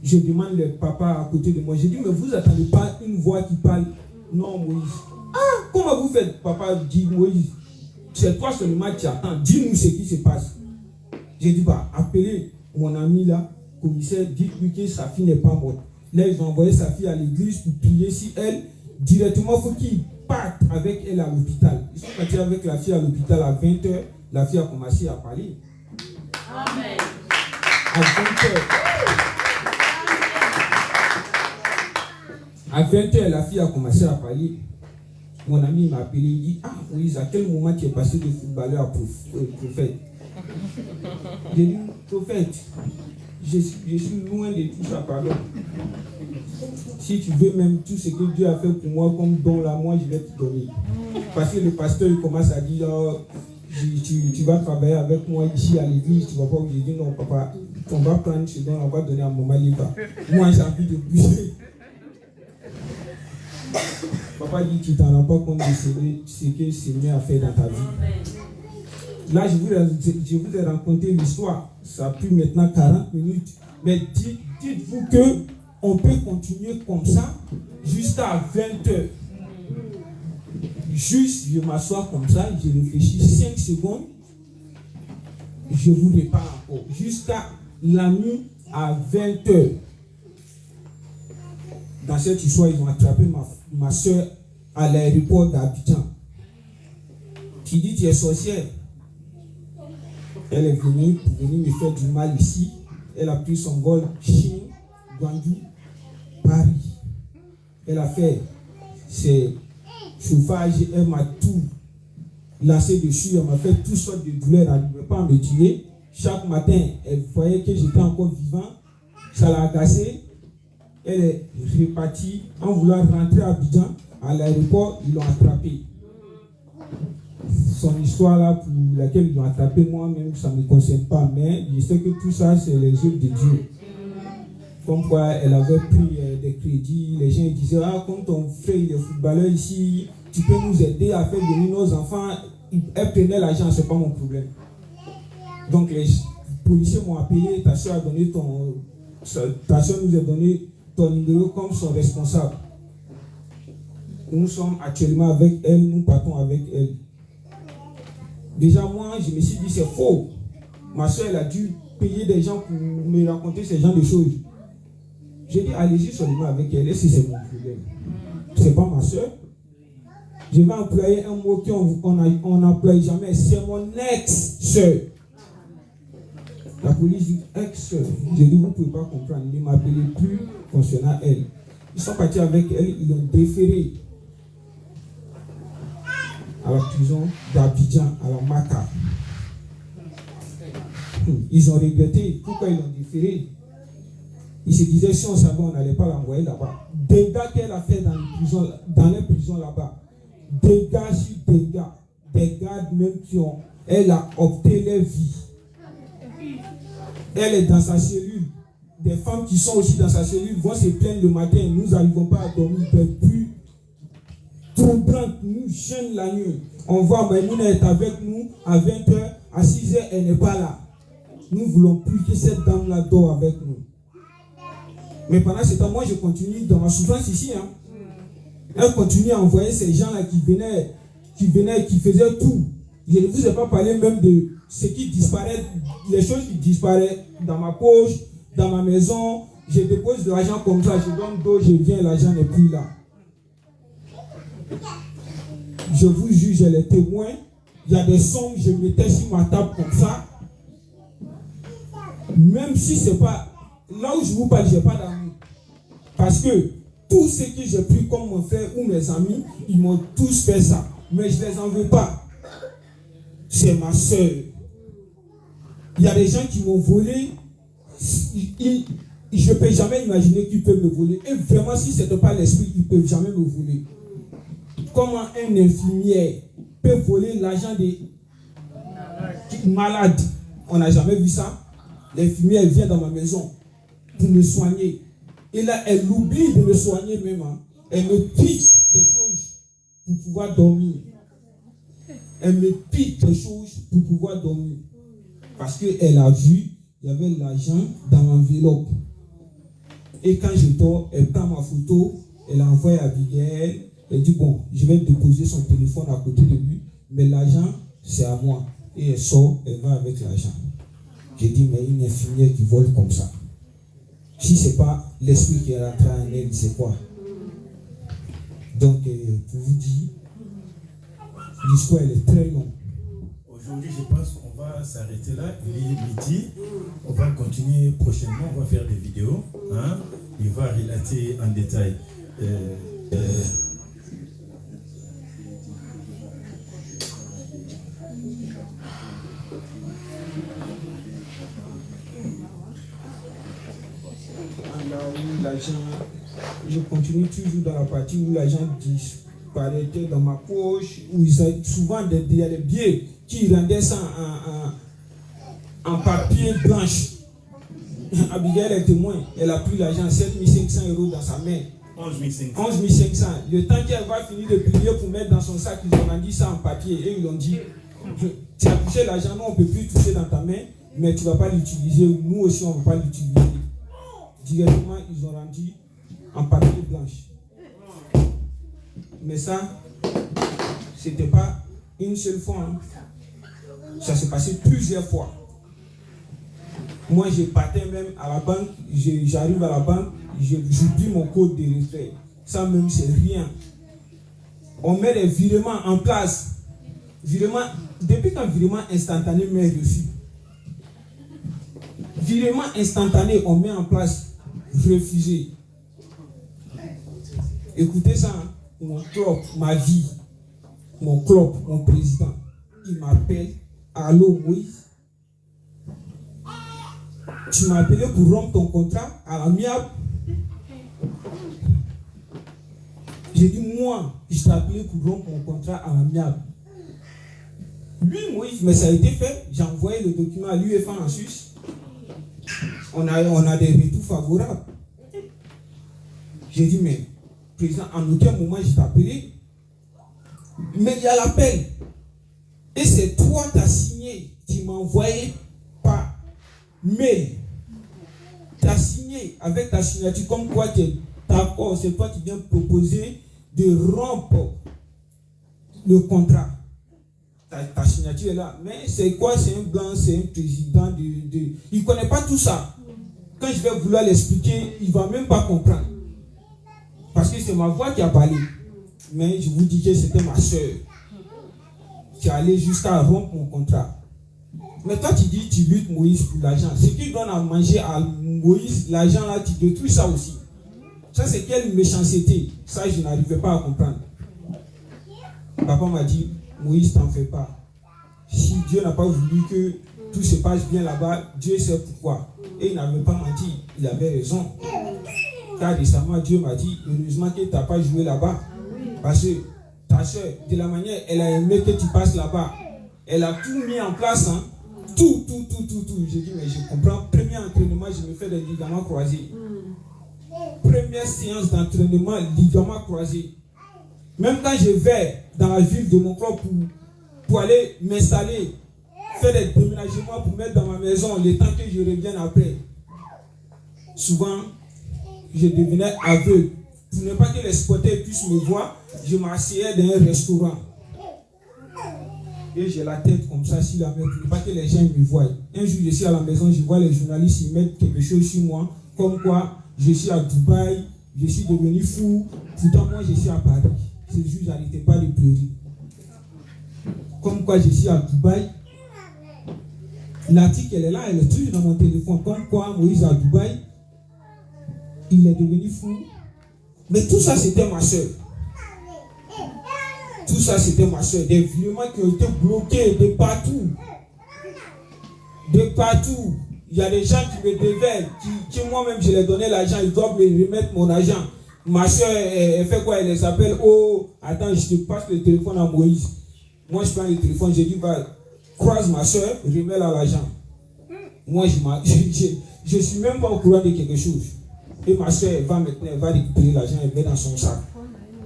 S5: Je demande le papa à côté de moi. Je dis, mais vous n'attendez pas une voix qui parle? Non, Moïse. Ah, comment vous faites? Papa dit, Moïse, c'est toi seulement qui attends. Dis-nous ce qui se passe. J'ai dit, bah, appelez mon ami là, commissaire, dites-lui que sa fille n'est pas morte. Là, ils ont envoyé sa fille à l'église pour prier si elle, directement, il faut qu'il parte avec elle à l'hôpital. Ils sont partis avec la fille à l'hôpital à 20h. La fille a commencé à parler. Amen. À 20h. À 20h, la fille a commencé à parler. Mon ami m'a appelé, il dit, ah Moïse, à quel moment tu es passé de footballeur à prophète? J'ai dit, prophète, je suis loin de tout ça, pardon. Si tu veux même tout ce que Dieu a fait pour moi comme don là, moi je vais te donner. Parce que le pasteur il commence à dire, oh, tu vas travailler avec moi ici à l'église, tu vas pas. J'ai dit non papa, on va prendre ce don, on va donner à maman libre. Moi j'ai envie de bouger. Papa dit, tu t'en rends pas compte de ce que Seigneur a fait dans ta vie. Là, je vous ai raconté l'histoire. Ça a pris maintenant 40 minutes. Mais dites-vous qu'on peut continuer comme ça jusqu'à 20h. Juste, je m'assois comme ça, je réfléchis 5 secondes. Je vous répare encore. Jusqu'à la nuit à 20h. Dans cette histoire, ils ont attrapé ma soeur à l'aéroport d'Abidjan. Qui dit, tu es sorcière. Elle est venue pour venir me faire du mal ici. Elle a pris son vol Chine, Guangzhou, Paris. Elle a fait ses chauffages, elle m'a tout lancé dessus, elle m'a fait toutes sortes de douleurs, elle ne pouvait pas me tuer. Chaque matin, elle voyait que j'étais encore vivant, ça l'a agacée. Elle est repartie en voulant rentrer à Abidjan. À l'aéroport, ils l'ont attrapée. Son histoire là pour laquelle ils l'ont attrapée, moi-même, ça ne me concerne pas. Mais je sais que tout ça, c'est les œuvres de Dieu. Comme quoi, elle avait pris des crédits. Les gens disaient, ah, comme ton frère, il est footballeur ici, tu peux nous aider à faire venir nos enfants. Elle prenait l'argent, ce n'est pas mon problème. Donc, les policiers m'ont appelé, ta soeur a donné ta soeur nous a donné ton numéro comme son responsable. Nous sommes actuellement avec elle, nous partons avec elle. Déjà, moi, je me suis dit, c'est faux. Ma soeur, elle a dû payer des gens pour me raconter ce genre de choses. J'ai dit, allez-y seulement avec elle, et si c'est mon problème. C'est pas ma soeur. Je vais employer un mot qu'on n'emploie jamais. C'est mon ex-soeur. La police dit ex-soeur. J'ai dit, vous ne pouvez pas comprendre. Ne m'appelez plus concernant elle. Ils sont partis avec elle, ils l'ont déféré à la prison d'Abidjan, à la Maca. Ils ont regretté. Pourquoi ils l'ont déféré? Ils se disaient, si on savait, on n'allait pas l'envoyer là-bas. Des gars qu'elle a fait dans les prisons là-bas. Des gars sur des gars. Des gars même elle a opté leur vie. Elle est dans sa cellule. Des femmes qui sont aussi dans sa cellule vont se plaindre le matin. Nous n'arrivons pas à dormir. Plus troublante, nous gêne la nuit. On voit Maïmouna est avec nous à 20h. À 6h, elle n'est pas là. Nous ne voulons plus que cette dame-là dort avec nous. Mais pendant ce temps, moi, je continue dans ma souffrance ici. Hein. Elle continue à envoyer ces gens-là qui venaient, qui faisaient tout. Je ne vous ai pas parlé même de ce qui disparaît, les choses qui disparaissent dans ma poche, dans ma maison. Je dépose de l'argent comme ça, je donne d'eau, je viens, l'argent n'est plus là. Je vous juge, j'ai les témoins. Il y a des sommes, je mettais sur ma table comme ça. Même si c'est pas... Là où je vous parle, je n'ai pas d'amour. Parce que tout ce que j'ai pris comme mon frère ou mes amis, ils m'ont tous fait ça. Mais je ne les en veux pas. C'est ma soeur. Il y a des gens qui m'ont volé. Je ne peux jamais imaginer qu'ils peuvent me voler. Et vraiment, si ce n'était pas l'esprit, ils ne peuvent jamais me voler. Comment un infirmier peut voler l'argent des malades? On n'a jamais vu ça. L'infirmière, elle vient dans ma maison pour me soigner. Et là, elle oublie de me soigner même. Hein. Elle me pique des choses pour pouvoir dormir. Elle me pique des choses pour pouvoir dormir. Parce qu'elle a vu, il y avait l'argent dans l'enveloppe. Et quand je dors, elle prend ma photo, elle envoie à Abigail. Elle dit, bon, je vais déposer son téléphone à côté de lui, mais l'argent, c'est à moi. Et elle sort, elle va avec l'argent. J'ai dit, mais une infirmière qui vole comme ça. Si ce n'est pas l'esprit qui est rentré en elle, c'est quoi? Donc, pour vous dire, l'histoire, elle est très longue.
S6: Aujourd'hui, je pense qu'on va s'arrêter là. Il est midi. On va continuer prochainement. On va faire des vidéos. Hein? Il va relater en détail.
S5: Je continue toujours dans la partie où l'argent disparaissait dans ma poche, où souvent il y a des billets qui rendaient ça en papier blanche. Abigail est témoin, elle a pris l'argent, 7500 € dans sa main. 11 500. Le temps qu'elle va finir de plier pour mettre dans son sac, ils ont rendu ça en papier et ils l'ont dit, tu as touché l'argent, non, on ne peut plus toucher dans ta main, mais tu ne vas pas l'utiliser, nous aussi on ne va pas l'utiliser. Directement, ils ont rendu en papier blanche. Mais ça, c'était pas une seule fois. Hein. Ça s'est passé plusieurs fois. Moi, je partais même à la banque, j'arrive à la banque, j'oublie mon code de retrait. Ça même, c'est rien. On met les virements en place. Depuis qu'un virement instantané m'est reçu, virement instantané, on met en place refusé. Écoutez ça, hein? Mon club, ma vie, mon club, mon président, il m'appelle, allô Moïse, tu m'as appelé pour rompre ton contrat à l'amiable. J'ai dit, moi, je t'ai appelé pour rompre mon contrat à l'amiable. Lui, Moïse, mais ça a été fait, j'ai envoyé le document à l'UEFA en Suisse. On a des retours favorables. J'ai dit, mais président, en aucun moment je t'ai appelé. Mais il y a l'appel. Et c'est toi qui as signé, tu m'as envoyé par mail tu as signé avec ta signature comme quoi tu es d'accord, c'est toi qui viens proposer de rompre le contrat. Ta signature est là. Mais c'est quoi? C'est un blanc, c'est un président il ne connaît pas tout ça. Quand je vais vouloir l'expliquer, il ne va même pas comprendre. Parce que c'est ma voix qui a parlé. Mais je vous dis que c'était ma soeur qui allait jusqu'à rompre mon contrat. Mais toi, tu dis, tu luttes Moïse pour l'argent. Ce qu'il donne à manger à Moïse, l'argent là, tu détruis ça aussi. Ça, c'est quelle méchanceté. Ça, je n'arrivais pas à comprendre. Papa m'a dit, Moïse, t'en fais pas. Si Dieu n'a pas voulu que tout se passe bien là-bas, Dieu sait pourquoi. Et il n'avait pas menti, il avait raison. Car récemment, Dieu m'a dit, heureusement que tu n'as pas joué là-bas. Parce que ta soeur, de la manière, elle a aimé que tu passes là-bas. Elle a tout mis en place. Hein. Tout. J'ai dit, mais je comprends. Premier entraînement, je me fais des ligaments croisés. Première séance d'entraînement, ligaments croisés. Même quand je vais dans la ville de mon club pour aller m'installer, faire des déménagements pour mettre dans ma maison le temps que je revienne après. Souvent, je devenais aveugle. Pour ne pas que les supporters puissent me voir, je m'asseyais dans un restaurant. Et j'ai la tête comme ça sur la main pour ne pas que les gens me voient. Un jour, je suis à la maison, je vois les journalistes, ils mettent quelque chose sur moi, comme quoi je suis à Dubaï, je suis devenu fou. Pourtant, moi, je suis à Paris. Ce jour, je n'arrêtais pas de pleurer. Comme quoi je suis à Dubaï. L'article, elle est là, elle est toujours dans mon téléphone. Comme quoi Moïse à Dubaï, il est devenu fou. Mais tout ça, c'était ma soeur. Tout ça, c'était ma soeur. Des virements qui ont été bloqués de partout. De partout. Il y a des gens qui me devaient, qui moi-même, je leur donnais l'argent, ils doivent me remettre mon argent. Ma soeur, elle fait quoi? Elle les appelle. Oh, attends, je te passe le téléphone à Moïse. Moi, je prends le téléphone, je dis, va, croise ma soeur, remets-la l'argent. Moi, je suis même pas au courant de quelque chose. Et ma soeur, elle va maintenant, elle va récupérer l'argent, elle met dans son sac.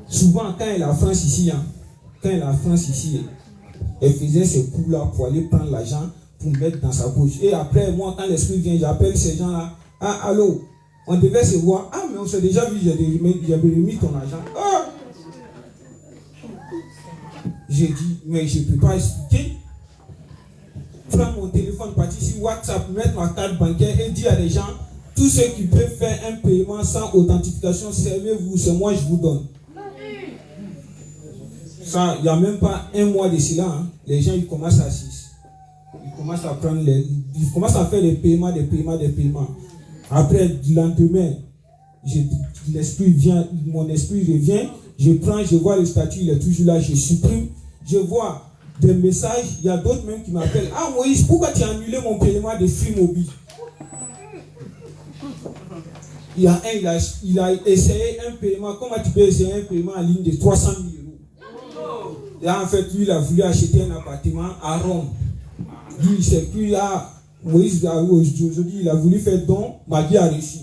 S5: Souvent, quand elle est en France ici, elle faisait ce coups-là pour aller prendre l'argent pour mettre dans sa poche. Et après, moi, quand l'esprit vient, j'appelle ces gens-là. Ah, allô, on devait se voir. Ah, mais on s'est déjà vu, j'avais remis ton argent. Ah! J'ai dit, mais je ne peux pas expliquer. Prends mon téléphone, partir sur WhatsApp, mettre ma carte bancaire et dire à des gens, tous ceux qui peuvent faire un paiement sans authentification, servez-vous, c'est moi je vous donne. Ça, il n'y a même pas un mois de cela, hein, les gens ils commencent à 6. Ils commencent à prendre ils commencent à faire des paiements. Après, du lendemain, mon esprit revient, je prends, je vois le statut, il est toujours là, je supprime, je vois des messages, il y a d'autres même qui m'appellent. Ah Moïse, pourquoi tu as annulé mon paiement de Free Mobile? Il y a un, il a essayé un paiement. Comment tu peux essayer un paiement en ligne de 300 000 €? Là, en fait, lui, il a voulu acheter un appartement à Rome. Lui, il s'est pris là. Moïse, aujourd'hui, il a voulu faire don. Ma vie a reçu.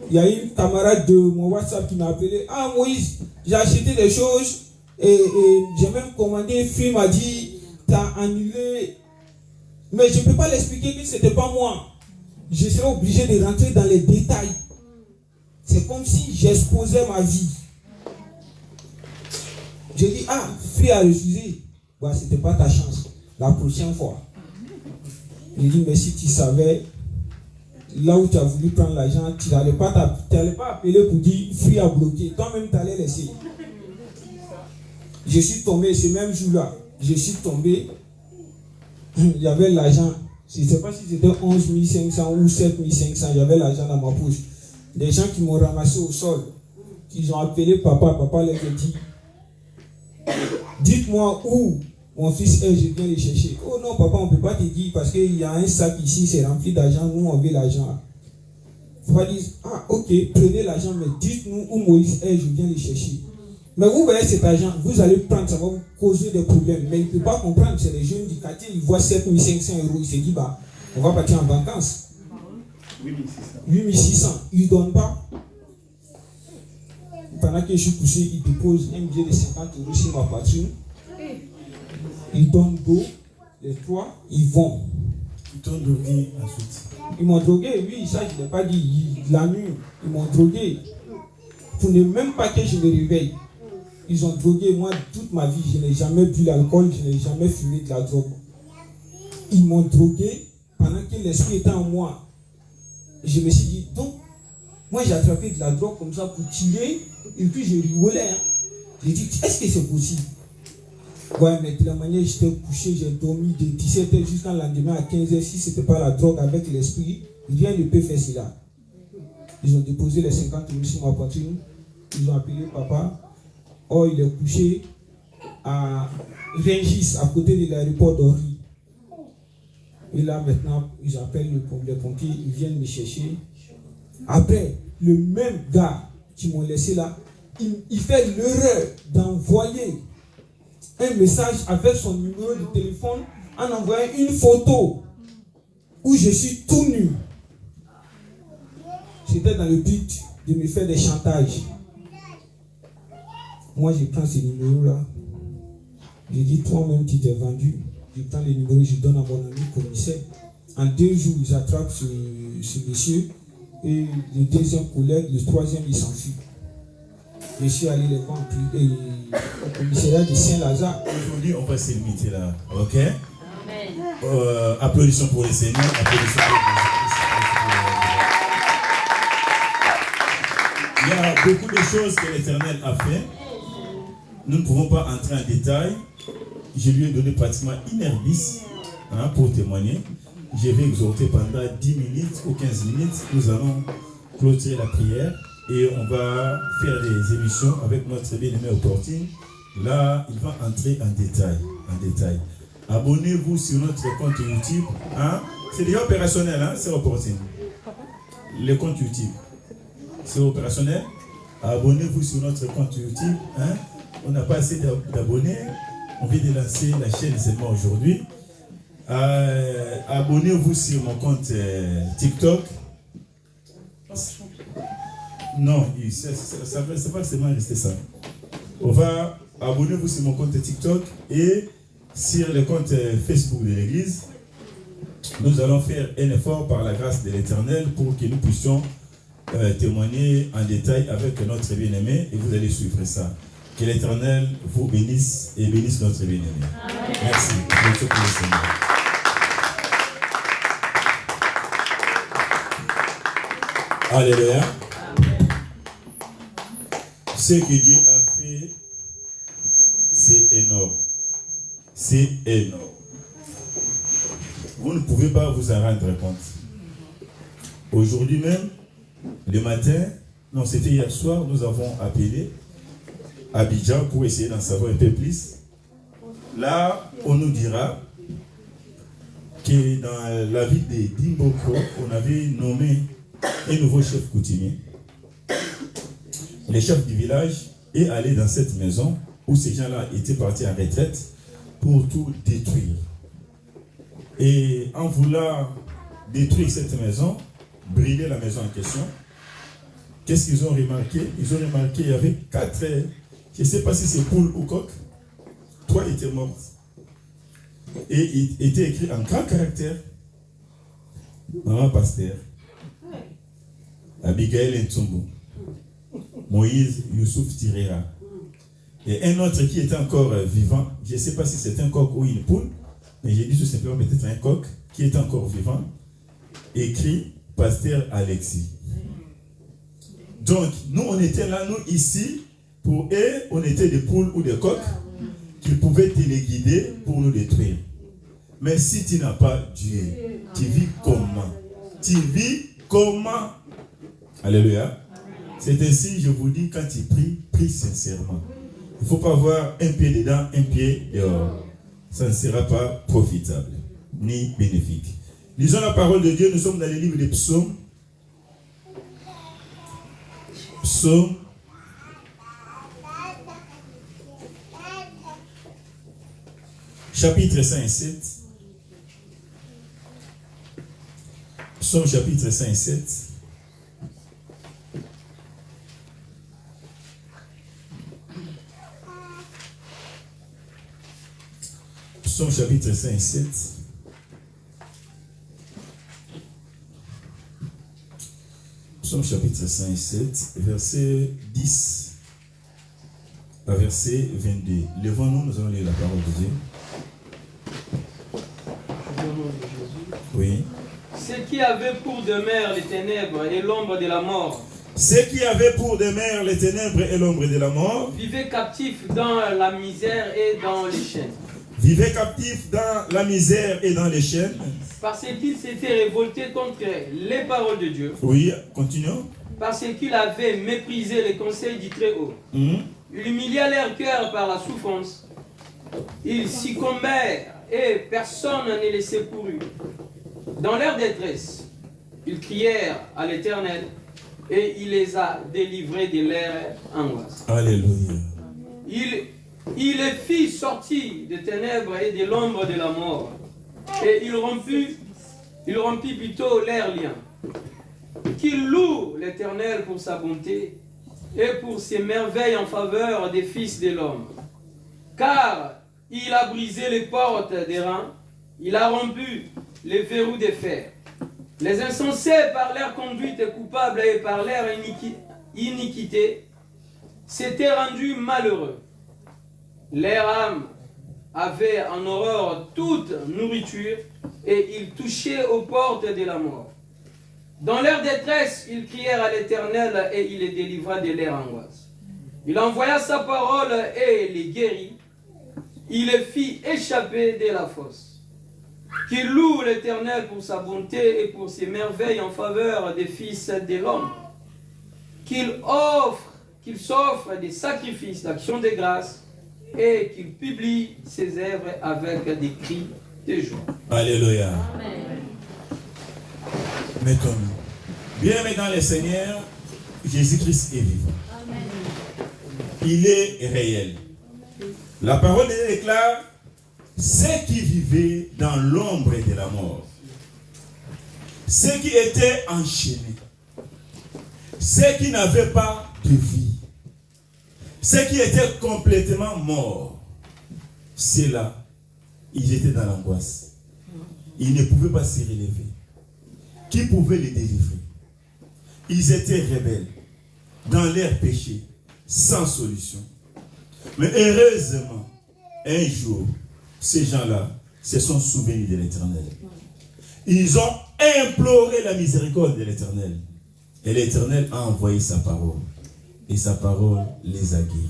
S5: Il y a une camarade de mon WhatsApp qui m'a appelé. Ah, Moïse, j'ai acheté des choses et j'ai même commandé. Free m'a dit, tu as annulé. Mais je ne peux pas l'expliquer que ce n'était pas moi. Je serais obligé de rentrer dans les détails. C'est comme si j'exposais ma vie. J'ai dit, ah, Free a refusé. Bah, ce n'était pas ta chance. La prochaine fois. J'ai dit, mais si tu savais, là où tu as voulu prendre l'argent, tu n'allais pas appeler pour dire, Free a bloqué. Toi-même, tu allais laisser. Je suis tombé, ce même jour-là, je suis tombé. Il y avait l'argent. Je ne sais pas si c'était 11 500 ou 7 500, j'avais l'argent dans ma poche. Des gens qui m'ont ramassé au sol, qui ont appelé papa, papa leur a dit, dites-moi où mon fils est, je viens le chercher. Oh non papa, on ne peut pas te dire parce qu'il y a un sac ici, c'est rempli d'argent, nous on veut l'argent. Papa dit, ah ok, prenez l'argent, mais dites-nous où Moïse est, je viens le chercher. Mais vous voyez cet argent, vous allez prendre, ça va vous causer des problèmes. Mais il ne peut pas comprendre, c'est les jeunes du quartier, ils voient 7 500 €, il se dit, bah, on va partir en vacances. 8 600, ils ne donnent pas. Pendant que je suis couché, ils déposent un billet de 50 € sur ma voiture. Ils donnent d'eau, les trois, ils vont.
S6: Ils t'ont drogué ensuite.
S5: Ils m'ont drogué, oui, ça je ne l'ai pas dit. La nuit, ils m'ont drogué. Pour ne même pas que je me réveille. Ils ont drogué. Moi, toute ma vie, je n'ai jamais bu l'alcool, je n'ai jamais fumé de la drogue. Ils m'ont drogué pendant que l'esprit était en moi. Je me suis dit, donc, moi j'ai attrapé de la drogue comme ça pour tirer, et puis je rigolais. Hein. J'ai dit, est-ce que c'est possible? Ouais, mais de la manière j'étais couché, j'ai dormi de 17h jusqu'à le lendemain à 15h. Si ce n'était pas la drogue avec l'esprit, rien ne peut faire cela. Ils ont déposé les 50 000 sur ma poitrine. Ils ont appelé papa. Oh, il est couché à Rungis, à côté de l'aéroport d'Orly. Et là, maintenant, ils appellent les pompiers, ils viennent me chercher. Après, le même gars qui m'ont laissé là, il fait l'erreur d'envoyer un message avec son numéro de téléphone en envoyant une photo où je suis tout nu. C'était dans le but de me faire des chantages. Moi, je prends ces numéros-là. Je dis, toi-même, tu t'es vendu. Je prends les numéros, je donne à mon ami commissaire. En 2 jours, ils attrapent ce monsieur. Et le deuxième collègue, le troisième, il s'enfuit. Je suis allé les voir au commissariat de Saint-Lazare.
S6: Aujourd'hui, on va se limiter là. Ok? Applaudissons pour les Seigneurs. Applaudissons pour les... Il y a beaucoup de choses que l'Éternel a fait. Nous ne pouvons pas entrer en détail. Je lui ai donné pratiquement 1h10 pour témoigner. Je vais exhorter pendant 10 minutes ou 15 minutes. Nous allons clôturer la prière et on va faire des émissions avec notre bien-aimé Opportune. Là, il va entrer en détail. Abonnez-vous sur notre compte YouTube. C'est déjà opérationnel, c'est Opportune. Le compte YouTube, c'est opérationnel. Abonnez-vous sur notre compte YouTube. On n'a pas assez d'abonnés. On vient de lancer la chaîne seulement aujourd'hui. Abonnez-vous sur mon compte TikTok. Non, ça va seulement rester ça. On va abonnez-vous sur mon compte TikTok et sur le compte Facebook de l'église. Nous allons faire un effort par la grâce de l'Éternel pour que nous puissions témoigner en détail avec notre bien-aimé et vous allez suivre ça. Que l'Éternel vous bénisse et bénisse notre bien-aimé. Merci. Merci pour le Seigneur. Alléluia. Ce que Dieu a fait, c'est énorme. C'est énorme. Vous ne pouvez pas vous en rendre compte. Aujourd'hui même, le matin, non, c'était hier soir, nous avons appelé Abidjan pour essayer d'en savoir un peu plus. Là, on nous dira que dans la ville de Dimboko, on avait nommé un nouveau chef coutumier. Le chef du village est allé dans cette maison où ces gens-là étaient partis en retraite pour tout détruire. Et en voulant détruire cette maison, brûler la maison en question, qu'est-ce qu'ils ont remarqué? Ils ont remarqué qu'il y avait 4, je ne sais pas si c'est poules ou coq, 3 étaient mortes. Et il était écrit en grand caractère, Maman Pasteur, Abigail Ntsumbu, Moïse Youssouf Tirera. Et un autre qui était encore vivant, je ne sais pas si c'était un coq ou une poule, mais j'ai dit tout simplement peut-être un coq qui était encore vivant, écrit Pasteur Alexis. Donc, nous, on était là, nous, ici, pour eux, on était des poules ou des coqs qui pouvaient téléguider pour nous détruire. Mais si tu n'as pas Dieu, tu vis comment? Tu vis comment? Alléluia. C'est ainsi, je vous dis, quand tu pries, prie sincèrement. Il ne faut pas avoir un pied dedans, un pied dehors. Ça ne sera pas profitable, ni bénéfique. Lisons la parole de Dieu, nous sommes dans les livres des psaumes. Psaume chapitre 5 et 7. Psaume chapitre 5 et 7. Psaume chapitre 5 et 7. Psaume chapitre 107, verset 10 à verset 22. Levons-nous, nous allons lire la parole de Dieu. Oui.
S7: Ceux qui avaient pour demeure les ténèbres et l'ombre de la mort.
S6: Ceux qui avaient pour demeure les ténèbres et l'ombre de la mort.
S7: Vivaient captifs dans la misère et dans les chaînes.
S6: Vivaient captifs dans la misère et dans les chaînes.
S7: Parce qu'ils s'étaient révoltés contre les paroles de Dieu.
S6: Oui, continuons.
S7: Parce qu'ils avaient méprisé les conseils du Très-Haut. Ils humilia leur cœur par la souffrance. Ils succombèrent et personne ne les secourut. Dans leur détresse, ils crièrent à l'Éternel et il les a délivrés de leur angoisse.
S6: Alléluia.
S7: Il les fit sortir des ténèbres et de l'ombre de la mort. Et il rompit plutôt leurs liens. Qu'il loue l'Éternel pour sa bonté et pour ses merveilles en faveur des fils de l'homme. Car il a brisé les portes des reins, il a rompu les verrous de fer. Les insensés, par leur conduite coupable et par leur iniquité, s'étaient rendus malheureux. Leur âme avait en horreur toute nourriture et ils touchaient aux portes de la mort. Dans leur détresse, ils crièrent à l'Éternel et il les délivra de leur angoisse. Il envoya sa parole et les guérit. Il les fit échapper de la fosse. Qu'il loue l'Éternel pour sa bonté et pour ses merveilles en faveur des fils de l'homme. Qu'il s'offre des sacrifices d'action de grâce et qu'il publie ses œuvres avec des cris de joie.
S6: Alléluia.
S2: Amen.
S6: Mettons-nous. Bien-aimés dans le Seigneur, Jésus-Christ est vivant.
S2: Amen.
S6: Il est réel. La parole de Dieu déclare ceux qui vivaient dans l'ombre de la mort, ceux qui étaient enchaînés, ceux qui n'avaient pas de vie, ceux qui étaient complètement morts, ceux-là, ils étaient dans l'angoisse. Ils ne pouvaient pas se relever. Qui pouvait les délivrer? Ils étaient rebelles, dans leurs péchés, sans solution. Mais heureusement, un jour, ces gens-là se sont souvenus de l'Éternel. Ils ont imploré la miséricorde de l'Éternel. Et l'Éternel a envoyé sa parole. Et sa parole les a guéris.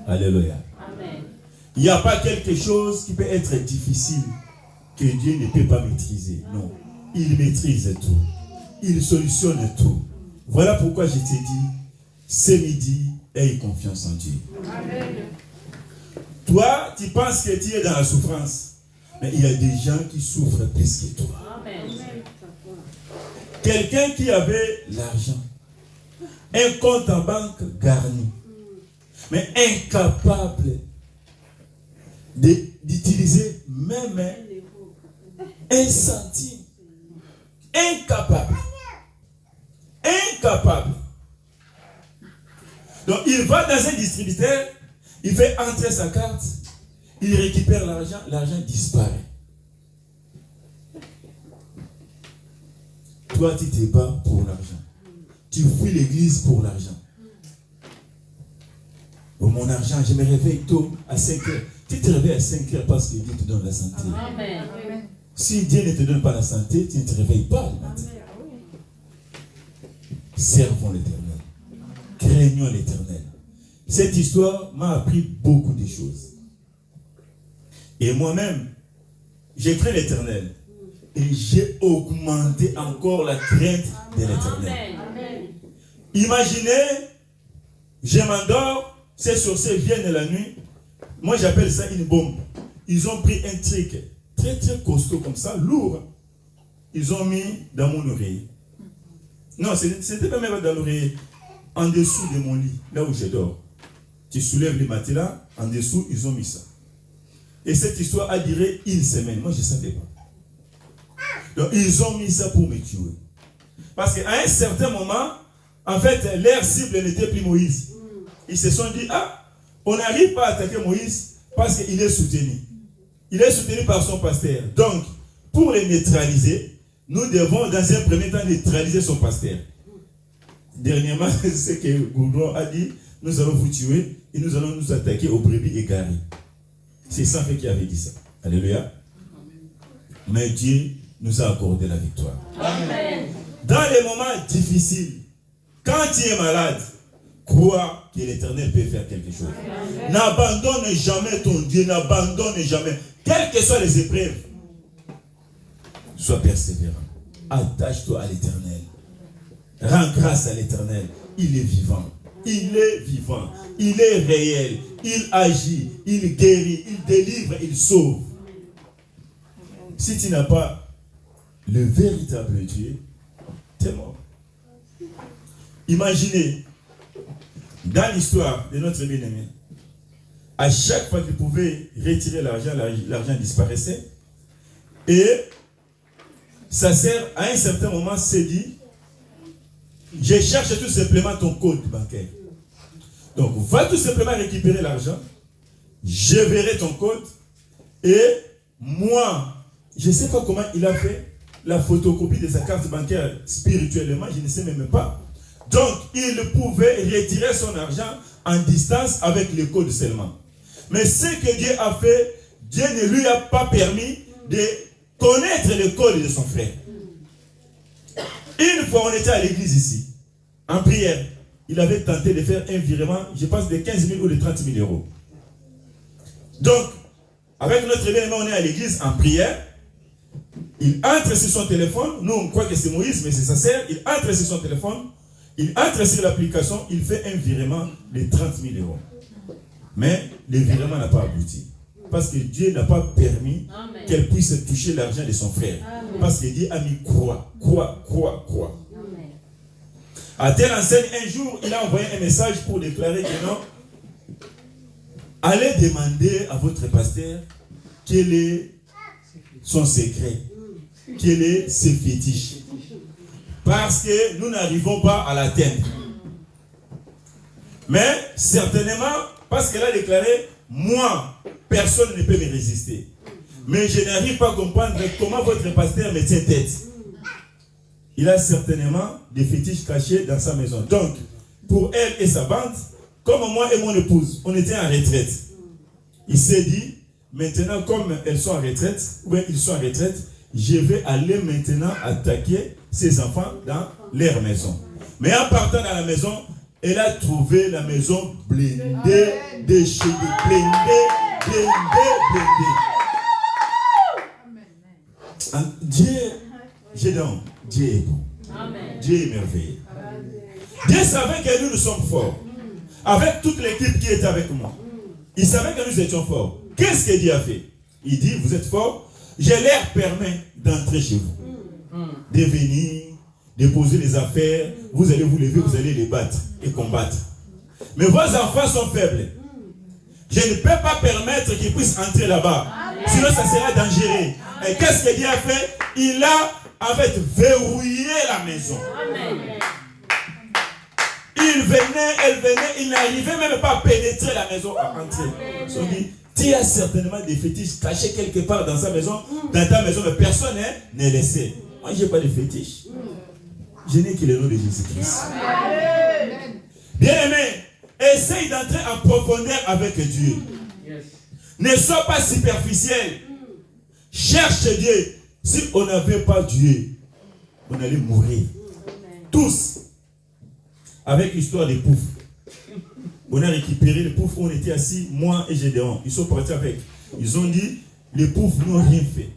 S6: Alléluia.
S2: Amen.
S6: Il n'y a pas quelque chose qui peut être difficile que Dieu ne peut pas maîtriser. Non. Il maîtrise tout. Il solutionne tout. Voilà pourquoi je t'ai dit, ce midi, aie confiance en Dieu.
S2: Amen.
S6: Toi, tu penses que tu es dans la souffrance. Mais il y a des gens qui souffrent plus que toi.
S2: Amen.
S6: Quelqu'un qui avait l'argent, un compte en banque garni, mais incapable d'utiliser même un centime. Incapable. Incapable. Donc il va dans un distributeur, il fait entrer sa carte, il récupère l'argent, l'argent disparaît. Toi, tu te bats pour l'argent. Tu fuis l'église pour l'argent. Oh, mon argent, je me réveille tôt à 5 heures. Tu te réveilles à 5 heures parce que Dieu te donne la santé.
S2: Amen.
S6: Si Dieu ne te donne pas la santé, tu ne te réveilles pas le matin. Servons l'Éternel. Craignons l'Éternel. Cette histoire m'a appris beaucoup de choses. Et moi-même, j'ai craint l'Éternel. Et j'ai augmenté encore la crainte de l'Éternel.
S2: Amen.
S6: Imaginez, je m'endors, ces sorciers viennent la nuit. Moi, j'appelle ça une bombe. Ils ont pris un truc très très costaud comme ça, lourd. Ils ont mis dans mon oreille. Non, c'était pas même dans l'oreille. En dessous de mon lit, là où je dors. Tu soulèves les matelas, en dessous, ils ont mis ça. Et cette histoire a duré une semaine. Moi, je ne savais pas. Donc, ils ont mis ça pour me tuer. Parce qu'à un certain moment, en fait, leur cible n'était plus Moïse. Ils se sont dit, ah, on n'arrive pas à attaquer Moïse parce qu'il est soutenu. Il est soutenu par son pasteur. Donc, pour les neutraliser, nous devons dans un premier temps neutraliser son pasteur. dernièrement, c'est ce que Goudron a dit, nous allons vous tuer et nous allons nous attaquer aux brebis égarées. C'est Saint-Fait qui avait dit ça. Alléluia. Mais Dieu nous a accordé la victoire. Amen. Dans les moments difficiles, quand tu es malade, crois que l'Éternel peut faire quelque chose. N'abandonne jamais ton Dieu, n'abandonne jamais. Quelles que soient les épreuves, sois persévérant. Attache-toi à l'Éternel. Rends grâce à l'Éternel. Il est vivant. Il est vivant. Il est réel. Il agit. Il guérit. Il délivre. Il sauve. Si tu n'as pas le véritable Dieu, tu es mort. Imaginez, dans l'histoire de notre bien-aimé, à chaque fois qu'il pouvait retirer l'argent, l'argent disparaissait. Et sa sœur, à un certain moment, s'est dit, je cherche tout simplement ton code bancaire. Donc, va tout simplement récupérer l'argent, je verrai ton code, et moi, je ne sais pas comment il a fait la photocopie de sa carte bancaire spirituellement, je ne sais même pas. Donc, il pouvait retirer son argent en distance avec le code seulement. Mais ce que Dieu a fait, Dieu ne lui a pas permis de connaître le code de son frère. Une fois, on était à l'église ici, en prière. Il avait tenté de faire un virement, je pense, de 15 000 ou de 30 000 euros. Donc, avec notre bien-aimé, on est à l'église en prière. Il entre sur son téléphone. Nous, on croit que c'est Moïse, mais c'est sa sœur. Il entre sur son téléphone. Il entre sur l'application. Il fait un virement de 30 000 euros. Mais le virement n'a pas abouti. Parce que Dieu n'a pas permis qu'elle puisse toucher l'argent de son frère. Amen. Parce que Dieu a mis croix. À telle enseigne, un jour, il a envoyé un message pour déclarer que non, allez demander à votre pasteur quel est son secret, quel est ses fétiches. Parce que nous n'arrivons pas à l'atteindre. Mais certainement, parce qu'elle a déclaré, moi, personne ne peut me résister. Mais je n'arrive pas à comprendre comment votre pasteur me tient tête. Il a certainement des fétiches cachés dans sa maison. Donc, pour elle et sa bande, comme moi et mon épouse, on était en retraite. Il s'est dit, maintenant, comme elles sont en retraite, ou bien ils sont en retraite, je vais aller maintenant attaquer ses enfants dans leur maison. Mais en partant dans la maison, elle a trouvé la maison blindée, déchirée, blindée. Dieu est bon. Amen. Dieu est merveilleux. Dieu savait que nous sommes forts. Avec toute l'équipe qui est avec moi. Il savait que nous étions forts. Qu'est-ce que Dieu a fait? Il dit, vous êtes forts, je leur permets d'entrer chez vous. De venir, de poser les affaires, vous allez vous lever, vous allez les battre et combattre. Mais vos enfants sont faibles. Je ne peux pas permettre qu'ils puissent entrer là-bas. Sinon, ça sera dangereux. Et qu'est-ce que Dieu a fait? Il a en fait verrouillé la maison. Amen. Il venait, elle venait, il n'arrivait même pas à pénétrer la maison, à entrer. Ils ont dit, tu as certainement des fétiches cachés quelque part dans sa maison, dans ta maison, mais personne n'est laissé. Moi, je n'ai pas de fétiches. Je n'ai que le nom de Jésus-Christ. Bien-aimé, essaye d'entrer en profondeur avec Dieu. Ne sois pas superficiel. Cherche Dieu. Si on n'avait pas Dieu, on allait mourir. Tous. Avec l'histoire des poufs. On a récupéré les poufs, on était assis, moi et Gédéon. Ils sont partis avec. Ils ont dit, les poufs n'ont rien fait.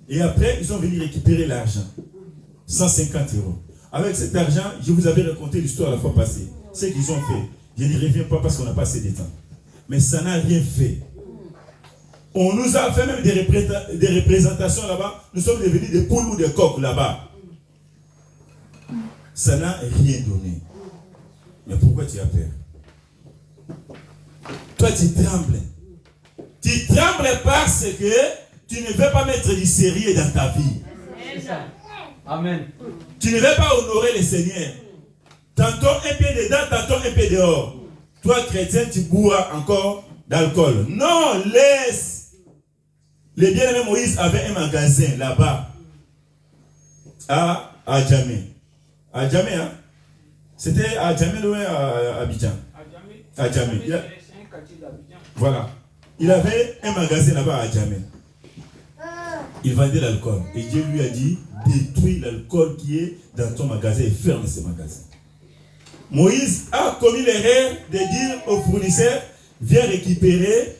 S6: Et après, ils sont venus récupérer l'argent. 150 euros. Avec cet argent, je vous avais raconté l'histoire la fois passée. Ce qu'ils ont fait. Je n'y reviens pas parce qu'on n'a pas assez de temps. Mais ça n'a rien fait. On nous a fait même des représentations là-bas. Nous sommes devenus des poules ou des coqs là-bas. Ça n'a rien donné. Mais pourquoi tu as peur? Toi, tu trembles. Tu trembles parce que tu ne veux pas mettre du sérieux dans ta vie.
S7: Amen.
S6: Tu ne veux pas honorer le Seigneur. Tantôt un pied dedans, tantôt un pied dehors. Toi, chrétien, tu bois encore d'alcool. Non, laisse. Le bien-aimé Moïse avait un magasin là-bas. À Djamé. À Djamé, hein? C'était à Djamé ou à Abidjan? À Djamé. Voilà. Il avait un magasin là-bas à Djamé. Il vendait l'alcool. Et Dieu lui a dit, détruis l'alcool qui est dans ton magasin et ferme ce magasin. Moïse a commis l'erreur de dire au fournisseur, viens récupérer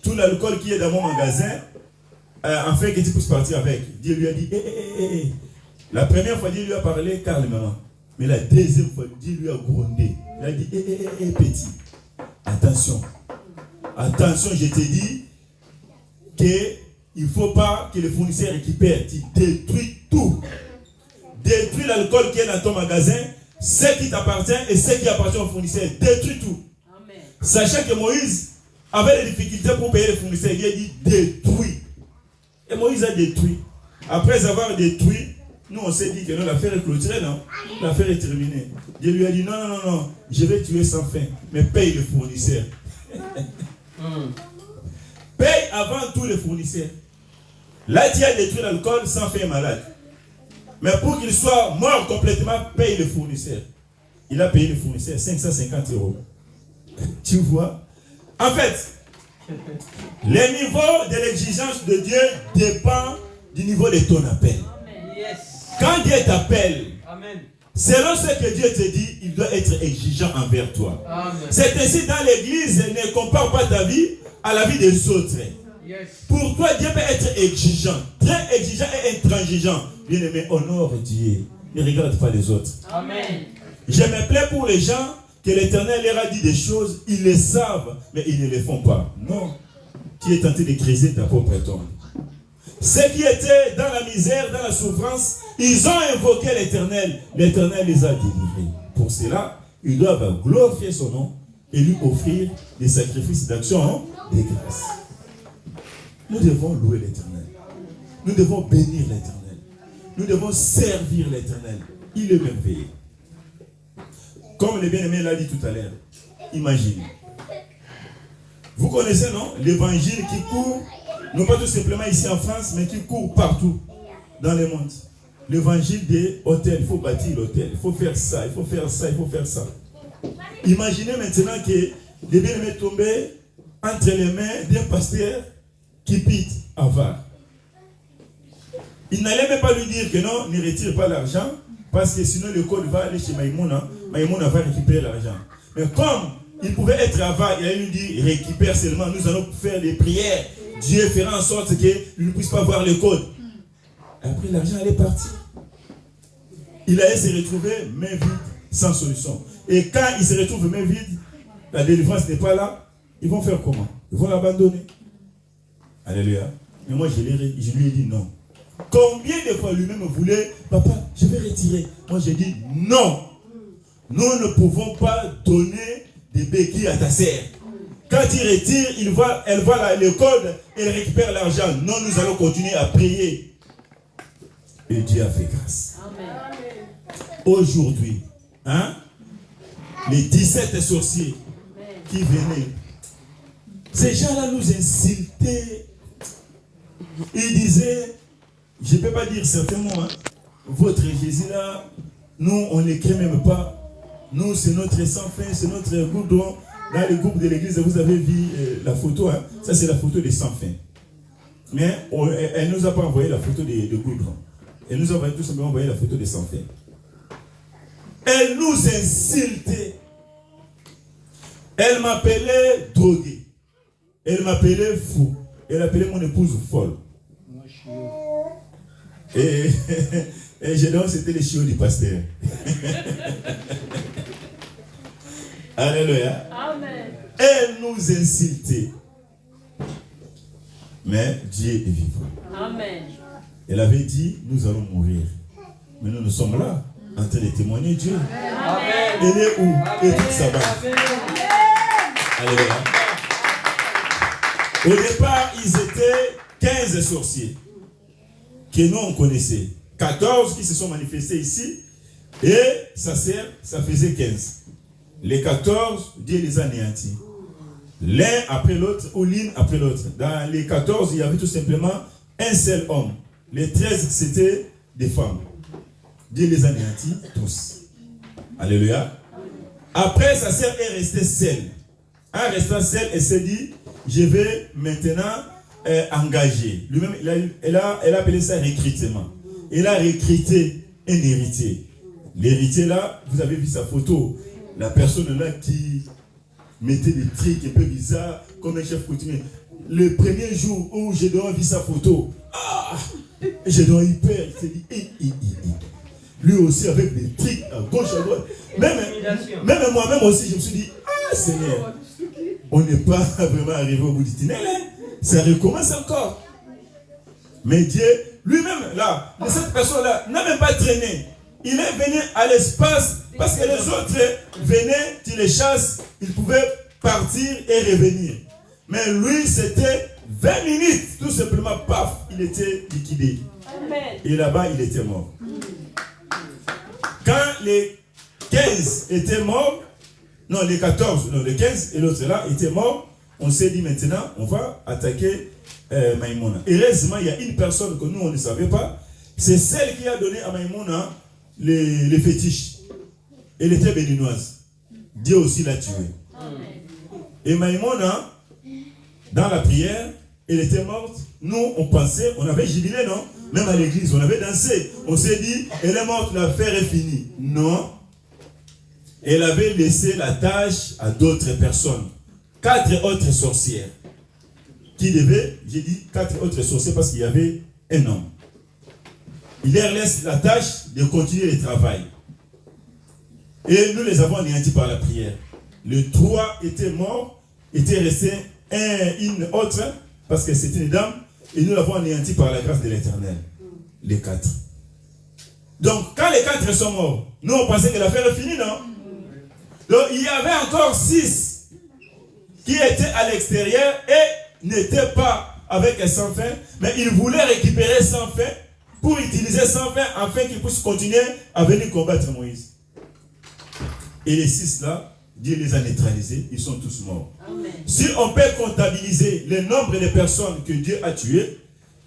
S6: tout l'alcool qui est dans mon magasin, afin que tu puisses partir avec. Dieu lui a dit, La première fois, Dieu lui a parlé calmement. Mais la deuxième fois, Dieu lui a grondé. Il a dit, petit, attention. Attention, je te dis qu'il ne faut pas que le fournisseur récupère. Tu détruis tout. Détruis l'alcool qui est dans ton magasin, ce qui t'appartient et ce qui appartient au fournisseur. Détruis tout. Amen. Sachant que Moïse avait des difficultés pour payer le fournisseur, il a dit détruis. Et Moïse a détruit. Après avoir détruit, nous on s'est dit que non, l'affaire est clôturée, non? L'affaire est terminée. Dieu lui a dit non, je vais tuer sans fin, mais paye le fournisseur. Paye avant tout le fournisseur. Là, tu as détruit l'alcool sans faire malade. Mais pour qu'il soit mort complètement, paye le fournisseur. Il a payé le fournisseur 550 €. Tu vois? En fait, le niveau de l'exigence de Dieu dépend du niveau de ton appel. Quand Dieu t'appelle, selon ce que Dieu te dit, il doit être exigeant envers toi. C'est ainsi dans l'église, ne compare pas ta vie à la vie des autres. Pour toi, Dieu peut être exigeant, très exigeant et intransigeant. Bien-aimé, honore Dieu. Ne regarde pas les autres. Amen. Je me plais pour les gens que l'Éternel leur a dit des choses, ils les savent, mais ils ne les font pas. Non. Tu es tenté de creuser ta propre tombe. Ceux qui étaient dans la misère, dans la souffrance, ils ont invoqué l'Éternel. L'Éternel les a délivrés. Pour cela, ils doivent glorifier son nom et lui offrir des sacrifices d'action de grâce. Nous devons louer l'Éternel. Nous devons bénir l'Éternel. Nous devons servir l'Éternel. Il est merveilleux. Comme le bien-aimé l'a dit tout à l'heure, imagine. Vous connaissez, non? L'évangile qui court, non pas tout simplement ici en France, mais qui court partout dans le monde. L'évangile des hôtels, il faut bâtir l'hôtel, il faut faire ça, il faut faire ça, il faut faire ça. Imaginez maintenant que le bien-aimé est tombé entre les mains d'un pasteur qui pite avare. Il n'allait même pas lui dire que non, ne retire pas l'argent, parce que sinon le code va aller chez Maïmouna, Maïmouna va récupérer l'argent. Mais comme il pouvait être avare, il allait lui dire, récupère seulement, nous allons faire des prières, Dieu fera en sorte qu'il ne puisse pas voir le code. Après l'argent allait partir. Il allait se retrouver main vide, sans solution. Et quand il se retrouve main vide, la délivrance n'est pas là, ils vont faire comment? Ils vont l'abandonner. Alléluia. Mais moi je lui ai dit non. Combien de fois lui-même voulait, papa, je vais retirer. Moi j'ai dit non. Nous ne pouvons pas donner des béquilles à ta sœur. Quand il retire, elle voit le code, elle récupère l'argent. Non, nous allons continuer à prier. Et Dieu a fait grâce. Amen. Aujourd'hui, les 17 sorciers qui venaient, ces gens-là nous insultaient. Ils disaient, je ne peux pas dire certainement, votre Jésus là, nous on ne l'écrit même pas. Nous c'est notre sans fin, c'est notre goudron. Dans le groupe de l'église, vous avez vu la photo, ça c'est la photo des sans fin. Mais elle ne nous a pas envoyé la photo de goudron. Elle nous a tout simplement envoyé la photo des sans fin. Elle nous insultait. Elle m'appelait drogué. Elle m'appelait fou. Elle appelait mon épouse folle. Et je donc c'était les chiots du pasteur. Alléluia. Amen. Elle nous insultait. Mais Dieu est vivant. Amen. Elle avait dit, nous allons mourir. Mais nous sommes là, en train de témoigner Dieu. Amen. Elle est où? Et toute sa bande. Alléluia. Au départ, ils étaient 15 sorciers que nous on connaissait. 14 qui se sont manifestés ici. Et sa sœur, ça faisait 15. Les 14, Dieu les a anéantis. L'un après l'autre, ou l'une après l'autre. Dans les 14, il y avait tout simplement un seul homme. Les 13, c'était des femmes. Dieu les a anéantis tous. Alléluia. Après, sa sœur est restée seule. En restant seule, elle s'est dit, je vais maintenant engager. Lui-même, elle a appelé ça recrutement. Elle a recruté un héritier. L'héritier là, vous avez vu sa photo. La personne là qui mettait des trucs un peu bizarres, comme un chef coutumier. Le premier jour où j'ai vu sa photo, j'ai donné hyper, il s'est dit, lui aussi avec des trucs à gauche, à droite. Même moi-même aussi, je me suis dit, Seigneur, on n'est pas vraiment arrivé au bout du tunnel, hein? Ça recommence encore. Mais Dieu, lui-même, là, cette personne-là, n'a même pas traîné. Il est venu à l'espace parce que les autres venaient, tu les chasses, ils pouvaient partir et revenir. Mais lui, c'était 20 minutes, tout simplement, paf, il était liquidé. Amen. Et là-bas, il était mort. Quand les 15 étaient morts, non, les 14, non, les 15 et l'autre là étaient morts, on s'est dit maintenant, on va attaquer Maïmouna. Heureusement, il y a une personne que nous, on ne savait pas, c'est celle qui a donné à Maïmouna les fétiches. Elle était béninoise. Dieu aussi l'a tuée. Et Maïmouna, dans la prière, elle était morte. Nous, on pensait, on avait jubilé, non? Même à l'église, on avait dansé. On s'est dit, elle est morte, l'affaire est finie. Non. Elle avait laissé la tâche à d'autres personnes. 4 autres sorcières. Qui devaient, j'ai dit 4 autres sorcières parce qu'il y avait un homme. Il leur laisse la tâche de continuer le travail. Et nous les avons anéantis par la prière. Les 3 étaient morts, étaient restés une autre, parce que c'était une dame, et nous l'avons anéanti par la grâce de l'Éternel. Les 4. Donc, quand les 4 sont morts, nous on pensait que l'affaire est finie, non? Donc, il y avait encore 6 qui étaient à l'extérieur et n'étaient pas avec sans fin, mais ils voulaient récupérer sans fin pour utiliser sans fin afin qu'ils puissent continuer à venir combattre Moïse. Et les 6 là, Dieu les a neutralisés, ils sont tous morts. Amen. Si on peut comptabiliser le nombre de personnes que Dieu a tuées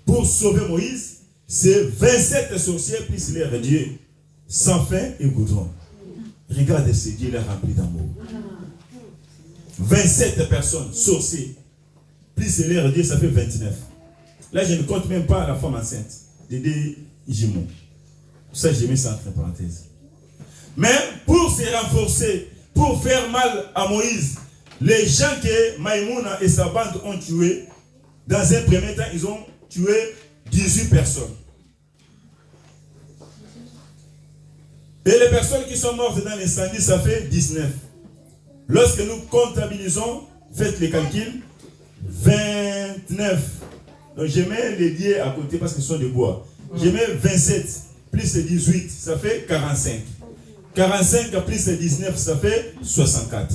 S6: pour sauver Moïse, c'est 27 sorciers plus leur Dieu, sans fin et goudron. Regardez ce Dieu l'a rempli d'amour. 27 personnes sorciers plus leur Dieu, ça fait 29. Là, je ne compte même pas la femme enceinte. Des jumeaux. Ça, j'ai mis ça entre parenthèses. Mais pour se renforcer, pour faire mal à Moïse, les gens que Maïmouna et sa bande ont tués, dans un premier temps, ils ont tué 18 personnes. Et les personnes qui sont mortes dans l'incendie, ça fait 19. Lorsque nous comptabilisons, faites les calculs, 29. Donc je mets les liés à côté parce qu'ils sont de bois. Je mets 27 plus 18, ça fait 45. 45 plus 19, ça fait 64.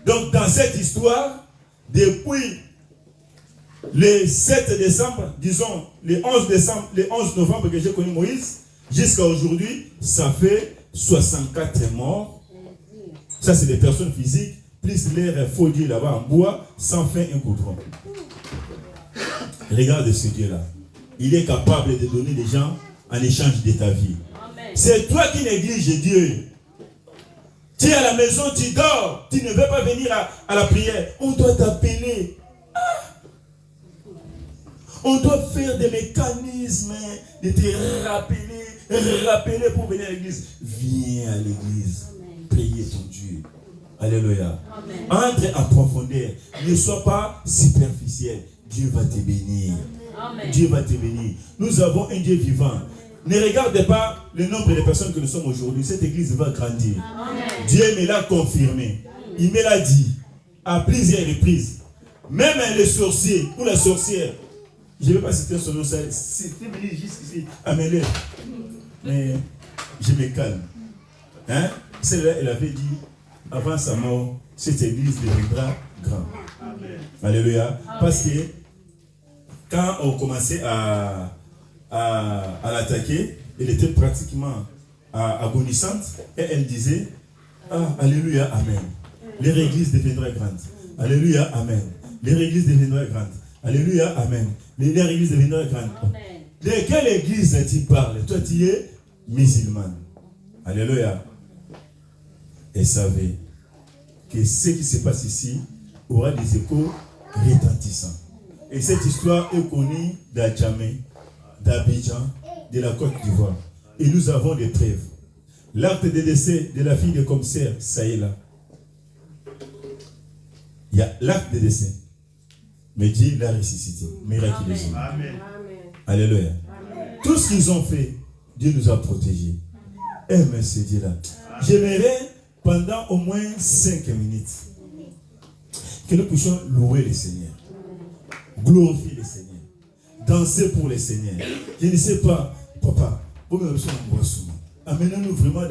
S6: Donc dans cette histoire, depuis le 7 décembre, disons le 11 novembre que j'ai connu Moïse, jusqu'à aujourd'hui, ça fait 64 morts. Ça c'est des personnes physiques, plus l'air faux Dieu là-bas en bois, sans fin un goudron. Regarde ce Dieu-là. Il est capable de donner des gens en échange de ta vie. C'est toi qui négliges Dieu. Tu es à la maison, tu dors, tu ne veux pas venir à la prière. On doit t'appeler. On doit faire des mécanismes de te rappeler pour venir à l'église. Viens à l'église. Priez ton Dieu. Alléluia. Entre en profondeur. Ne sois pas superficiel. Dieu va te bénir. Amen. Dieu va te bénir. Nous avons un Dieu vivant. Ne regardez pas le nombre de personnes que nous sommes aujourd'hui. Cette église va grandir. Amen. Dieu me l'a confirmé. Il me l'a dit à plusieurs reprises. Même les sorciers ou la sorcière, je ne vais pas citer son nom, c'était venu jusqu'ici à mes lèvres. Mais je me calme. Hein? Celle-là, elle avait dit, avant sa mort, cette église deviendra grande. Amen. Alléluia. Amen. Parce que quand on commençait à l'attaquer, elle était pratiquement agonisante et elle disait, alléluia, amen. Leur église deviendra grande. Alléluia, amen. Leur église deviendra grande. Alléluia, amen. Leur église deviendra grande. Amen. De quelle église tu parles? Toi, tu es musulman. Alléluia. et savez que ce qui se passe ici aura des échos retentissants. Et cette histoire est connue d'Adjamé, d'Abidjan, de la Côte d'Ivoire. Et nous avons des preuves. L'acte de décès de la fille de commissaire, ça y est là. Il y a l'acte de décès. Mais Dieu l'a ressuscité, miraculeusement. Amen. Alléluia. Amen. Tout ce qu'ils ont fait, Dieu nous a protégés. Eh, merci Dieu là. J'aimerais pendant au moins 5 minutes que nous puissions louer le Seigneur, glorifier le Seigneur, danser pour le Seigneur. Je ne sais pas, papa, amenez-nous vraiment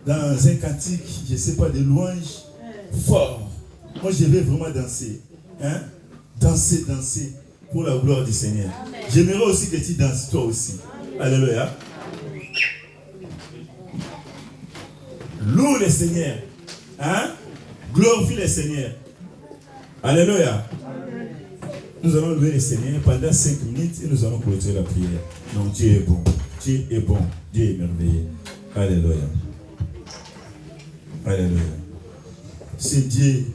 S6: dans un cantique, je ne sais pas, de louange fort. Moi, je vais vraiment danser. Danser pour la gloire du Seigneur. J'aimerais aussi que tu danses toi aussi. Alléluia. Loue le Seigneur. Glorifie le Seigneur. Alléluia. Nous allons louer le Seigneur pendant 5 minutes et nous allons clôturer la prière. Donc Dieu est bon. Dieu est bon. Dieu est merveilleux. Alléluia. Alléluia. C'est Dieu.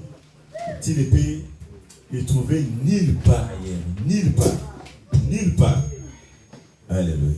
S6: Tu ne peux le trouver nulle part ailleurs. Nulle part. Nulle part. Alléluia.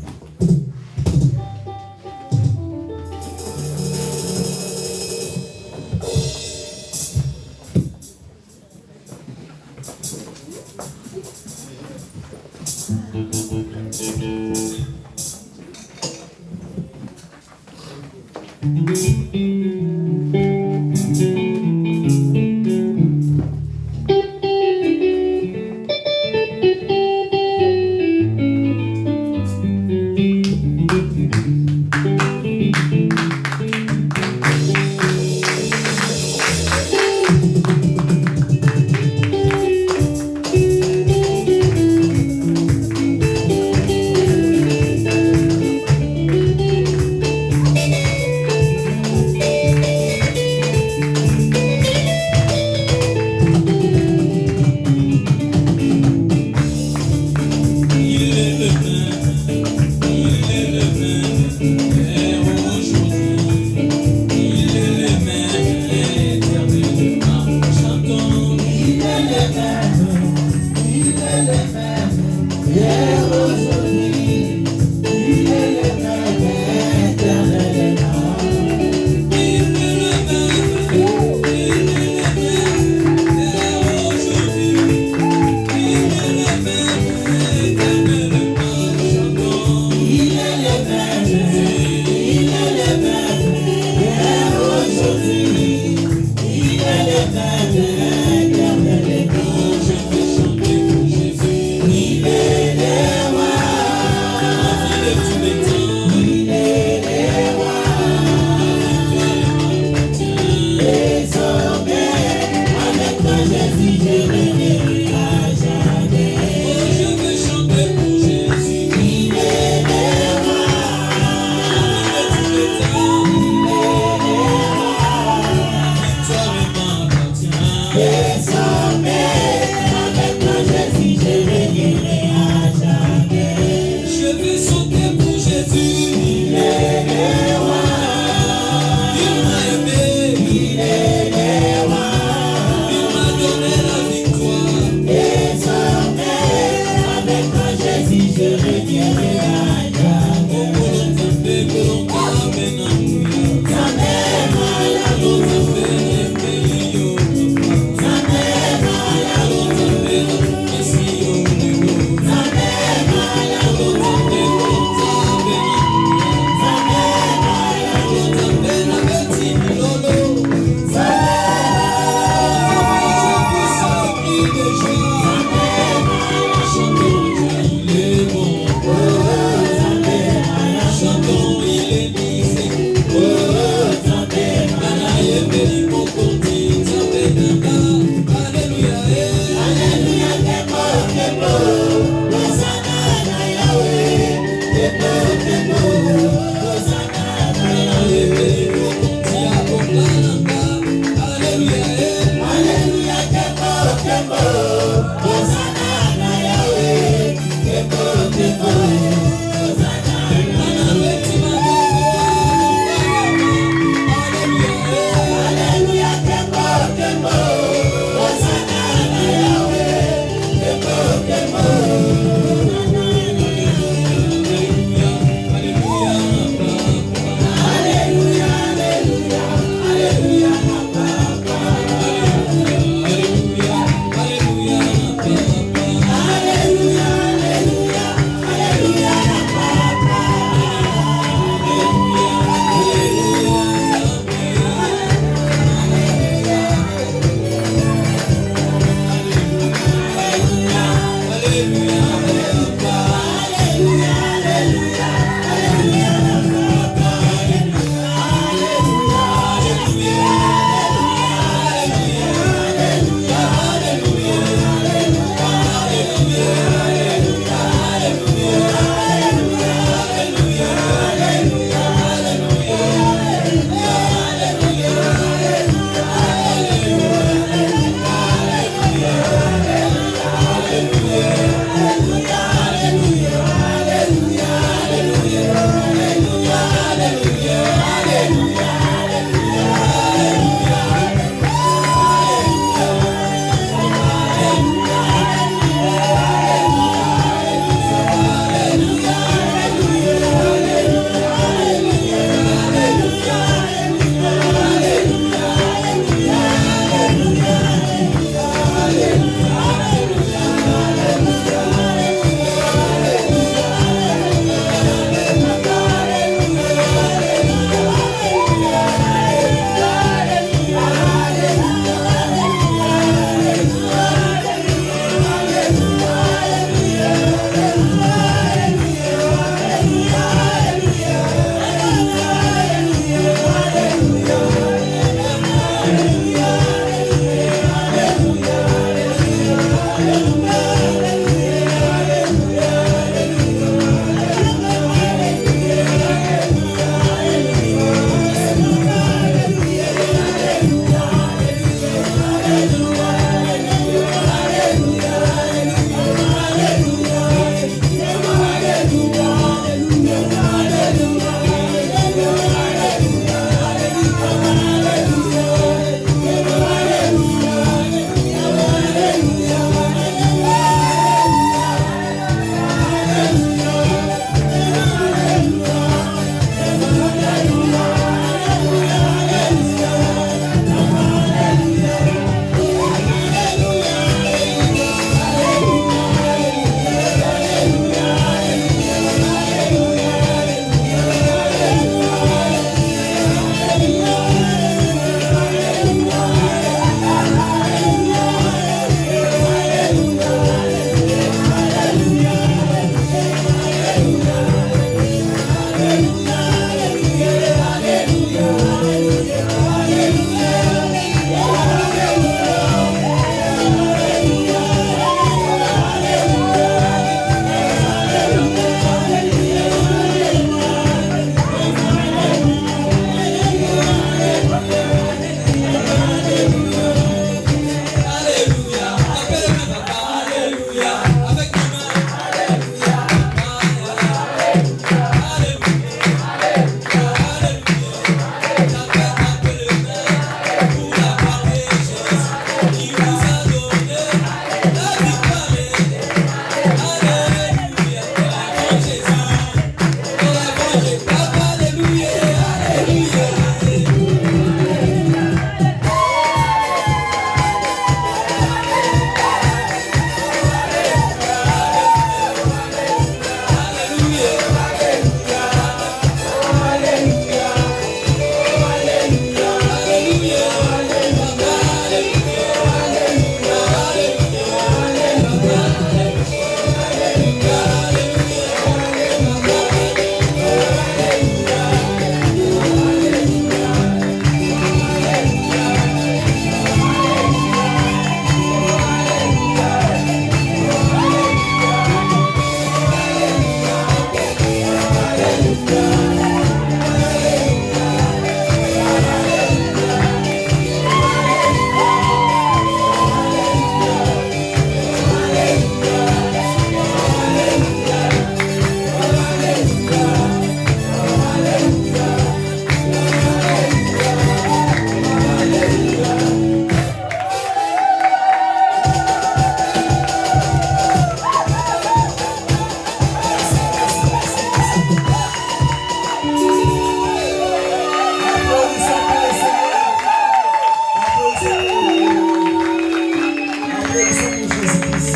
S3: Seigneur Jésus-Christ.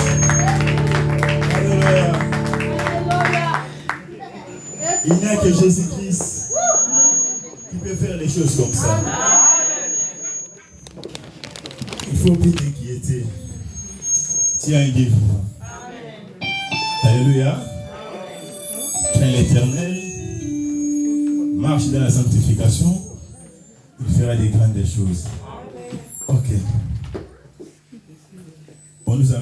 S3: Alléluia. Il n'y a que Jésus-Christ qui peut faire les choses comme ça. Il faut plus t'inquiéter. Tu as un Dieu vivant. Alléluia. Crains l'Éternel. Marche dans la sanctification. Il fera des grandes choses. Ok. On nous a